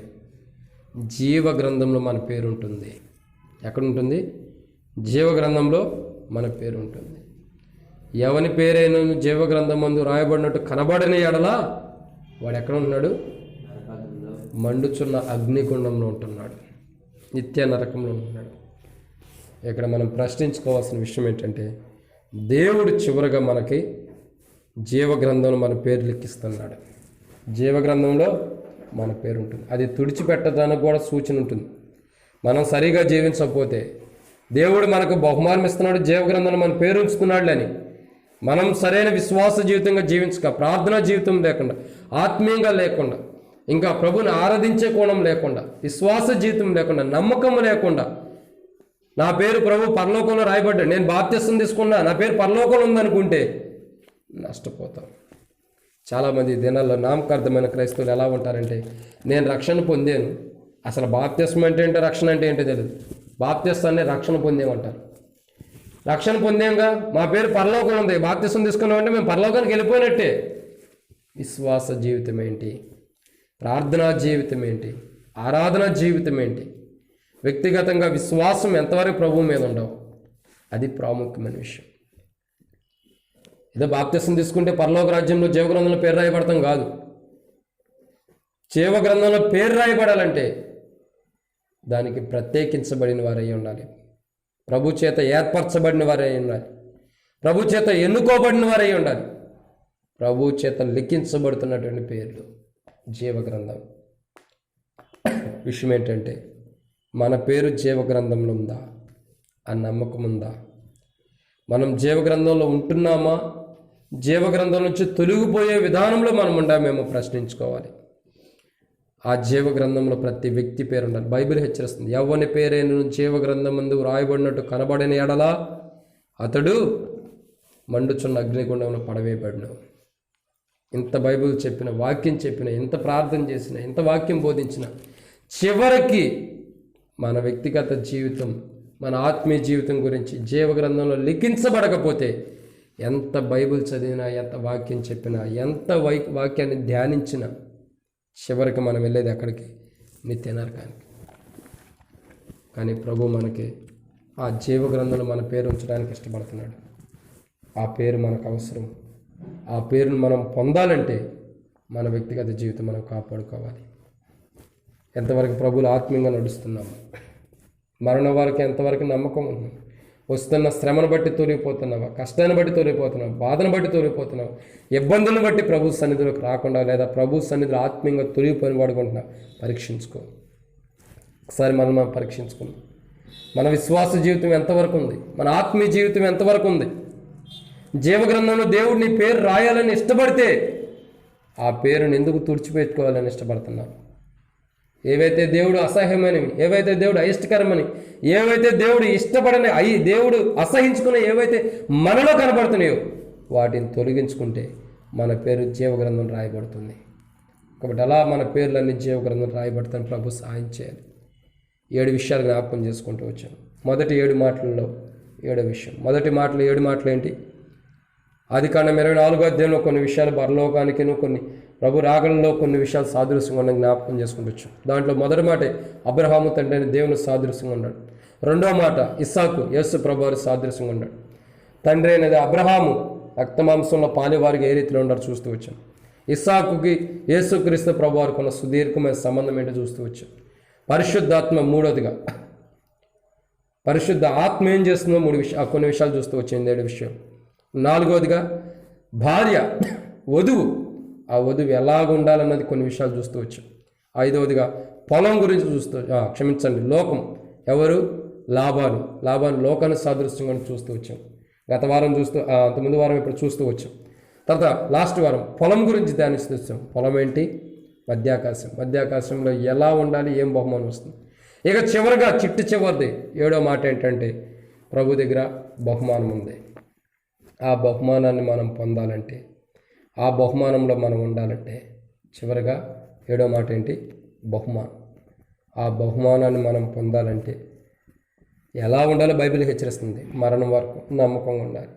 [SPEAKER 1] జీవ గ్రంథంలో మన పేరు ఉంటుంది. ఎక్కడ ఉంటుంది? జీవ గ్రంథంలో మన పేరు ఉంటుంది. ఎవని పేరైనా జీవ గ్రంథం మందు రాయబడినట్టు కనబడని ఎడలా వాడు ఎక్కడ ఉంటున్నాడు? మండుచున్న అగ్నిగుండంలో ఉంటున్నాడు, నిత్య నరకంలో ఉంటున్నాడు. ఇక్కడ మనం ప్రశ్నించుకోవాల్సిన విషయం ఏంటంటే దేవుడు చివరగా మనకి జీవ గ్రంథంలో మన పేరు లిఖిస్తున్నాడు. జీవ గ్రంథంలో మన పేరు ఉంటుంది. అది తుడిచిపెట్టడానికి కూడా సూచన ఉంటుంది. మనం సరిగా జీవించకపోతే దేవుడు మనకు బహుమానం ఇస్తున్నాడు, జీవ గ్రంథంలో మన పేరు ఉంచుతున్నాడు అని. మనం సరైన విశ్వాస జీవితంగా జీవించక, ప్రార్థనా జీవితం లేకుండా, ఆత్మీయంగా లేకుండా, ఇంకా ప్రభుని ఆరాధించే కోణం లేకుండా, విశ్వాస జీవితం లేకుండా, నమ్మకం లేకుండా, నా పేరు ప్రభు పరలోకంలో రాయబడ్డాడు, నేను బాప్తిసం తీసుకున్నా, నా పేరు పరలోకంలో ఉందనుకుంటే నష్టపోతాం. చాలామంది దినాల్లో నామకార్థమైన క్రైస్తవులు ఎలా ఉంటారంటే, నేను రక్షణ పొందాను, అసలు బాప్తిసం అంటే ఏంటో రక్షణ అంటే ఏంటో తెలియదు, బాప్తిస్తాన్ని రక్షణ పొందేమంటారు. రక్షణ పొందాంగా, మా పేరు పరలోకం ఉంది, బాప్తిసం తీసుకున్నామంటే మేము పరలోకానికి వెళ్ళిపోయినట్టే. విశ్వాస జీవితం ఏంటి? ప్రార్థనా జీవితం ఏంటి? ఆరాధన జీవితం ఏంటి? వ్యక్తిగతంగా విశ్వాసం ఎంతవరకు ప్రభువు మీద ఉండవు, అది ప్రాముఖ్యమైన విషయం. ఏదో బాప్తిసం తీసుకుంటే పరలోక రాజ్యంలో జీవగ్రంథంలో పేరు రాయబడతాం కాదు. జీవగ్రంథంలో పేరు రాయబడాలంటే దానికి ప్రత్యేకించబడిన వారై ఉండాలి, ప్రభు చేత ఏర్పరచబడిన వారై ఉండాలి, ప్రభు చేత ఎన్నుకోబడిన వారై ఉండాలి, ప్రభు చేత లిఖించబడుతున్నటువంటి పేర్లు జీవగ్రంథం. విషయం ఏంటంటే మన పేరు జీవగ్రంథంలో ఉందా? ఆ నమ్మకం ఉందా? మనం జీవగ్రంథంలో ఉంటున్నామా? జీవగ్రంథం నుంచి తొలగిపోయే విధానంలో మనం ఉండామేమో ప్రశ్నించుకోవాలి. ఆ జీవగ్రంథంలో ప్రతి వ్యక్తి పేరు ఉండాలి. బైబిల్ హెచ్చరిస్తుంది, ఎవని పేరైన జీవగ్రంథం ముందు రాయబడినట్టు కనబడిన ఎడలా అతడు మండుచున్న అగ్నిగుండంలో పడవేయబడిన. ఇంత బైబిల్ చెప్పిన, వాక్యం చెప్పిన, ఎంత ప్రార్థన చేసిన, ఎంత వాక్యం బోధించిన, చివరికి మన వ్యక్తిగత జీవితం, మన ఆత్మీయ జీవితం గురించి జీవగ్రంథంలో లిఖించబడకపోతే ఎంత బైబిల్ చదివినా, ఎంత వాక్యం చెప్పినా, ఎంత వాక్యాన్ని ధ్యానించినా చివరికి మనం వెళ్ళేది ఎక్కడికి? నిత్య నరకానికి. కానీ ప్రభు మనకి ఆ జీవగ్రంథంలో మన పేరు ఉంచడానికి ఇష్టపడుతున్నాడు. ఆ పేరు మనకు అవసరం. ఆ పేరును మనం పొందాలంటే మన వ్యక్తిగత జీవితం మనం కాపాడుకోవాలి. ఎంతవరకు ప్రభువులు ఆత్మీయంగా నడుస్తున్నాము? మరణ వారికి ఎంతవరకు నమ్మకం ఉంది? వస్తున్న శ్రమను బట్టి తొలగిపోతున్నావా? కష్టాన్ని బట్టి తొలగిపోతున్నావా? బాధను బట్టి తొలగిపోతున్నావా? ఇబ్బందులను బట్టి ప్రభు సన్నిధిలోకి రాకుండా, లేదా ప్రభు సన్నిధిలో ఆత్మీయంగా తొలగిపోయిన వాడుకుంటున్నా? పరీక్షించుకో. ఒకసారి మనం పరీక్షించుకుందాం. మన విశ్వాస జీవితం ఎంతవరకు ఉంది? మన ఆత్మీయ జీవితం ఎంతవరకు ఉంది? జీవగ్రంథంలో దేవుడు నీ పేరు రాయాలని ఇష్టపడితే ఆ పేరుని ఎందుకు తుడిచిపెట్టుకోవాలని ఇష్టపడుతున్నావు? ఏవైతే దేవుడు అసహ్యమైనవి, ఏవైతే దేవుడు అయిష్టకరమని, ఏవైతే దేవుడు ఇష్టపడని, దేవుడు అసహించుకునే ఏవైతే మనలో కనబడుతున్నాయో వాటిని తొలగించుకుంటే మన పేరు జీవగ్రంథం రాయబడుతుంది. కాబట్టి అలా మన పేర్లన్నీ జీవగ్రంథం రాయబడతాను. ప్రభు సహాయం చేయాలి. 7 విషయాలు జ్ఞాపకం చేసుకుంటూ వచ్చాను. మొదటి 7 మాటలలో 7వ విషయం. మొదటి మాటలు 7 మాటలు ఏంటి? ఆదికాండం 24వ అధ్యాయంలో కొన్ని విషయాలు పరలోకానికి, కొన్ని ప్రభు రాగలంలో కొన్ని విషయాలు సాదృశ్యంగా ఉన్న జ్ఞాపకం చేసుకుంటూ. దాంట్లో మొదటి మాట అబ్రహాము తండ్రి అయిన దేవుని సాదృశ్యంగా ఉన్నాడు. రెండవ మాట ఇస్సాకు యేసు ప్రభు వారి సాదృశ్యంగా ఉన్నాడు. తండ్రి అయినది అబ్రహాము రక్తమాంసంలో పాలివారికి ఏ రీతిలో ఉన్నారో చూస్తూ వచ్చాం. ఇస్సాకుకి యేసుక్రీస్తు ప్రభు వారికి ఉన్న సుదీర్ఘమైన సంబంధం ఏంటో చూస్తూ వచ్చాం. పరిశుద్ధాత్మ మూడోదిగా, పరిశుద్ధ ఆత్మ ఏం చేస్తుందో కొన్ని విషయాలు చూస్తూ వచ్చింది. 7 విషయం. 4వదిగా భార్య, వధువు, ఆ వధువు ఎలాగ ఉండాలన్నది కొన్ని విషయాలు చూస్తూ వచ్చాం. ఐదవదిగా పొలం గురించి చూస్తూ క్షమించండి లోకం, ఎవరు? లాభాన్ని లోకాన్ని సాదృశ్యంగా చూస్తూ వచ్చాం. గత వారం చూస్తూ అంతకుముందు వారం ఇప్పుడు చూస్తూ వచ్చాం. తర్వాత లాస్ట్ వారం పొలం గురించి ధ్యానిస్తూ వచ్చాం. పొలం ఏంటి? మధ్యాకాశంలో ఎలా ఉండాలి, ఏం బహుమానం వస్తుంది. ఇక చివరిగా చివరిది 7వ మాట ఏంటంటే ప్రభు దగ్గర బహుమానం ఉంది. ఆ బహుమానాన్ని మనం పొందాలంటే, ఆ బహుమానంలో మనం ఉండాలంటే చివరిగా 7వ మాట ఏంటి? బహుమానం. ఆ బహుమానాన్ని మనం పొందాలంటే ఎలా ఉండాలో బైబిల్ హెచ్చరిస్తుంది. మరణం వరకు నమ్మకంగా ఉండాలి,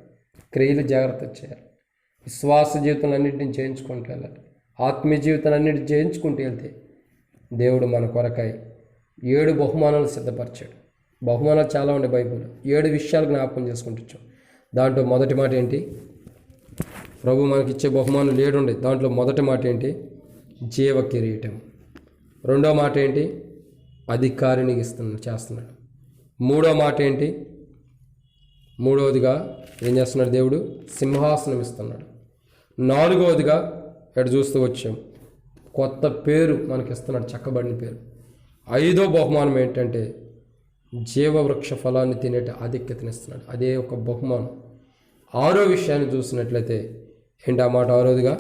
[SPEAKER 1] క్రియలు జాగ్రత్త చేయాలి, విశ్వాస జీవితాలన్నింటినీ చేయించుకుంటూ వెళ్ళాలి, ఆత్మీయ జీవితాలన్నింటినీ చేయించుకుంటూ వెళ్తే దేవుడు మన కొరకై 7 బహుమానాలు సిద్ధపరిచాడు. బహుమానాలు చాలా ఉండే బైబిల్. 7 విషయాలు జ్ఞాపకం చేసుకుంటాం. దాంట్లో మొదటి మాట ఏంటి? ప్రభు మనకి ఇచ్చే బహుమానాలు 7 ఉండే. దాంట్లో మొదటి మాట ఏంటి? జీవ కిరీటం. రెండో మాట ఏంటి? అధికారిని చేస్తున్నాడు. మూడో మాట ఏంటి? మూడవదిగా ఏం చేస్తున్నాడు దేవుడు? సింహాసనం ఇస్తున్నాడు. నాలుగవదిగా ఇక్కడ చూస్తూ వచ్చాం, కొత్త పేరు మనకి ఇస్తున్నాడు, చక్కబడిన పేరు. 5వ బహుమానం ఏంటంటే జీవవృక్ష ఫలాన్ని తినేట ఆధిక్యతనిస్తున్నాడు. అదే ఒక బహుమానం. 6వ విషయాన్ని చూసినట్లయితే ఏంటి ఆ మాట? 6వదిగా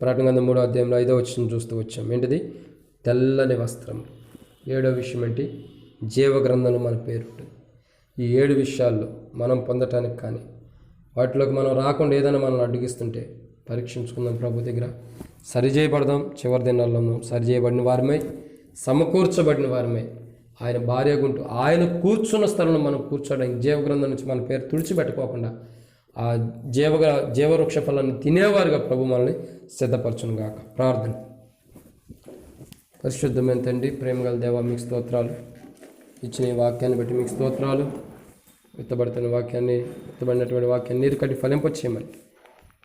[SPEAKER 1] ప్రకటన గ్రంథం 3వ అధ్యాయంలో 5వ వచనం చూస్తూ వచ్చాం. ఏంటిది? తెల్లని వస్త్రం. 7వ విషయం ఏంటి? జీవ గ్రంథంలో మన పేరు ఉంటుంది. ఈ 7 విషయాల్లో మనం పొందటానికి కానీ వాటిలోకి మనం రాకుండా ఏదైనా మనం అడ్డగిస్తుంటే పరీక్షించుకుందాం ప్రభు దగ్గర, సరిచేయబడదాం. చివరి దినాల్లో సరిచేయబడిన వారమై, సమకూర్చబడిన వారమై ఆయన భార్యగుంటూ ఆయన కూర్చున్న స్థలంలో మనం కూర్చోడానికి జీవగ్రంథం నుంచి మన పేరు తుడిచిపెట్టుకోకుండా ఆ జీవవృక్ష ఫలాన్ని తినేవారుగా ప్రభు మనల్ని సిద్ధపరచును గాక. ప్రార్థన. పరిశుద్ధమైన తండ్రి, ప్రేమగల దేవా, మీకు స్తోత్రాలు. ఇచ్చిన ఈ వాక్యాన్ని బట్టి మీకు స్తోత్రాలు. విత్తబడినటువంటి వాక్యాన్ని నీరు కట్టి ఫలింపచేయమని,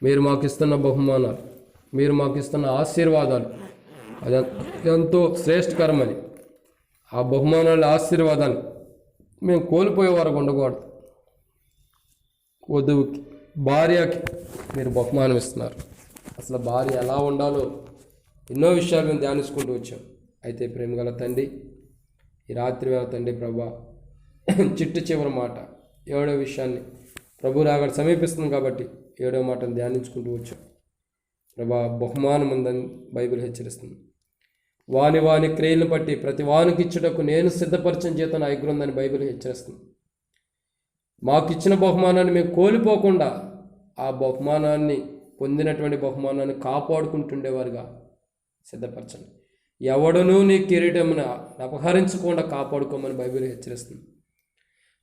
[SPEAKER 1] మీరు మాకు ఇస్తున్న బహుమానాలు, మీరు మాకు ఇస్తున్న ఆశీర్వాదాలు అది ఎంతో శ్రేష్టకరమని, ఆ బహుమానాల ఆశీర్వాదాన్ని మేము కోల్పోయే వరకు ఉండకూడదు. వధువుకి, భార్యకి మీరు బహుమానం ఇస్తున్నారు. అసలు భార్య ఎలా ఉండాలో ఎన్నో విషయాలు మేము ధ్యానించుకుంటూ వచ్చాం. అయితే ప్రేమగల తండ్రి, ఈ రాత్రి వేళ తండ్రి ప్రభా, చివరి మాట 7వ విషయాన్ని ప్రభు రాగడ సమీపిస్తుంది కాబట్టి 7వ మాటను ధ్యానించుకుంటూ వచ్చాం. ప్రభా, బహుమానం ఉందని బైబిల్ హెచ్చరిస్తుంది. వాని క్రియలను బట్టి ప్రతి వానికి ఇచ్చుటకు నేను సిద్ధపరిచిన జీతం ఐగురుందని బైబిల్ హెచ్చరిస్తుంది. మాకు ఇచ్చిన బహుమానాన్ని మేము కోల్పోకుండా ఆ బహుమానాన్ని, పొందినటువంటి బహుమానాన్ని కాపాడుకుంటుండేవారుగా సిద్ధపరచండి. ఎవడనూ నీ కిరీటమును అపహరించకుండా కాపాడుకోమని బైబిల్ హెచ్చరిస్తుంది.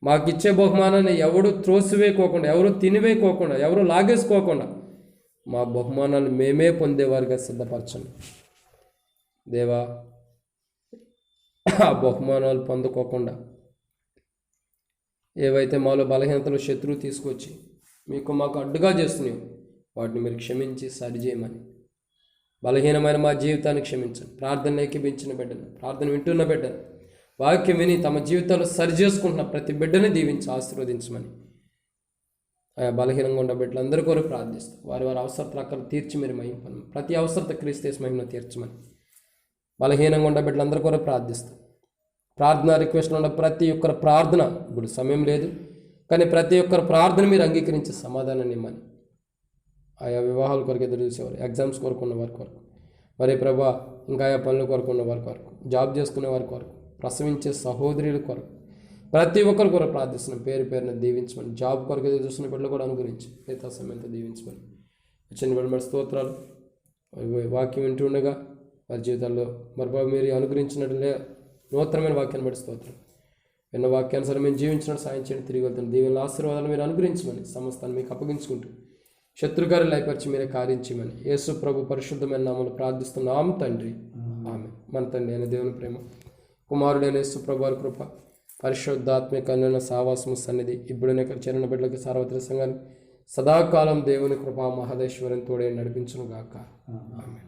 [SPEAKER 1] మాకు ఇచ్చే బహుమానాన్ని ఎవడు త్రోసివేయకోకుండా, ఎవరు తినివేయకోకుండా, ఎవరు లాగేసుకోకుండా మా బహుమానాన్ని మేమే పొందేవారుగా సిద్ధపరచండి దేవా. ఆ బహుమానాలు పొందుకోకుండా ఏవైతే మాలో బలహీనతలు శత్రువు తీసుకొచ్చి మాకు అడ్డుగా చేస్తున్నాయో వాటిని మీరు క్షమించి సరిచేయమని, బలహీనమైన మా జీవితాన్ని క్షమించండి. ప్రార్థన ఏకీభించిన బిడ్డను, ప్రార్థన వింటున్న బిడ్డను, వాక్యం విని తమ జీవితాలు సరిచేసుకుంటున్న ప్రతి బిడ్డని దీవించి ఆశీర్వదించమని, ఆయా బలహీనంగా ఉన్న బిడ్డలందరి కొరకు ప్రార్థిస్తాం. వారి అవసర ప్రకారం తీర్చి మీరు మహింపను, ప్రతి అవసరత క్రీస్తు మహిమను తీర్చమని బలహీనంగా ఉన్న బిడ్డలందరి కొరకు ప్రార్థిస్తాం. ప్రార్థన రిక్వెస్ట్లో ఉన్న ప్రతి ఒక్కరి ప్రార్థన, ఇప్పుడు సమయం లేదు కానీ ప్రతి ఒక్కరి ప్రార్థన మీరు అంగీకరించే సమాధానాన్ని ఇమ్మని, ఆయా వివాహాల కొరకు ఎదురు చూసేవారు, ఎగ్జామ్స్ కొరకు ఉన్న వారి కొరకు, మరి ప్రభా ఇంకా ఆయా పనుల కొరకు ఉన్న వారి కొరకు, జాబ్ చేసుకునే వారి కొరకు, ప్రసవించే సహోదరుల కొరకు, ప్రతి ఒక్కరి కొరకు ప్రార్థిస్తున్నాం. పేరున దీవించమని, జాబ్ కొరకు ఎదురు చూస్తున్న బిడ్డలు కూడా అనుగురించి మిగతా సమయంతో దీవించమని, చిన్న బిడ్డ స్తోత్రాలు. వాక్యం వింటూ ఉండగా వారి జీవితాల్లో మరి బాబు మీరు అనుగ్రహించినట్లే నూతనమైన వాక్యాన్ని బట్టి స్తోత్రం. విన్న వాక్యానుసారం మేము జీవించినట్టు సాయం చేయండి. తిరిగి వెళ్తాను. దీవెనల ఆశీర్వాదాలు మీరు అనుగ్రహించమని, సమస్తాన్ని మీకు అప్పగించుకుంటూ శత్రుగారి లయపరిచి మీరే కార్యించమని యేసు ప్రభు పరిశుద్ధమైన నామములో ప్రార్థిస్తున్నాం తండ్రి, ఆమె. మన తండ్రి అయిన దేవుని ప్రేమ, కుమారుడైన యేసు ప్రభు వారి కృప, పరిశుద్ధాత్మిక సావాసము సన్నిధి ఇప్పుడునే చేరిన బిడ్డలకి సార్వత్రిక సంఘాన్ని సదాకాలం దేవుని కృప మహదేశ్వరం తోడే నడిపించును గాక. ఆమె.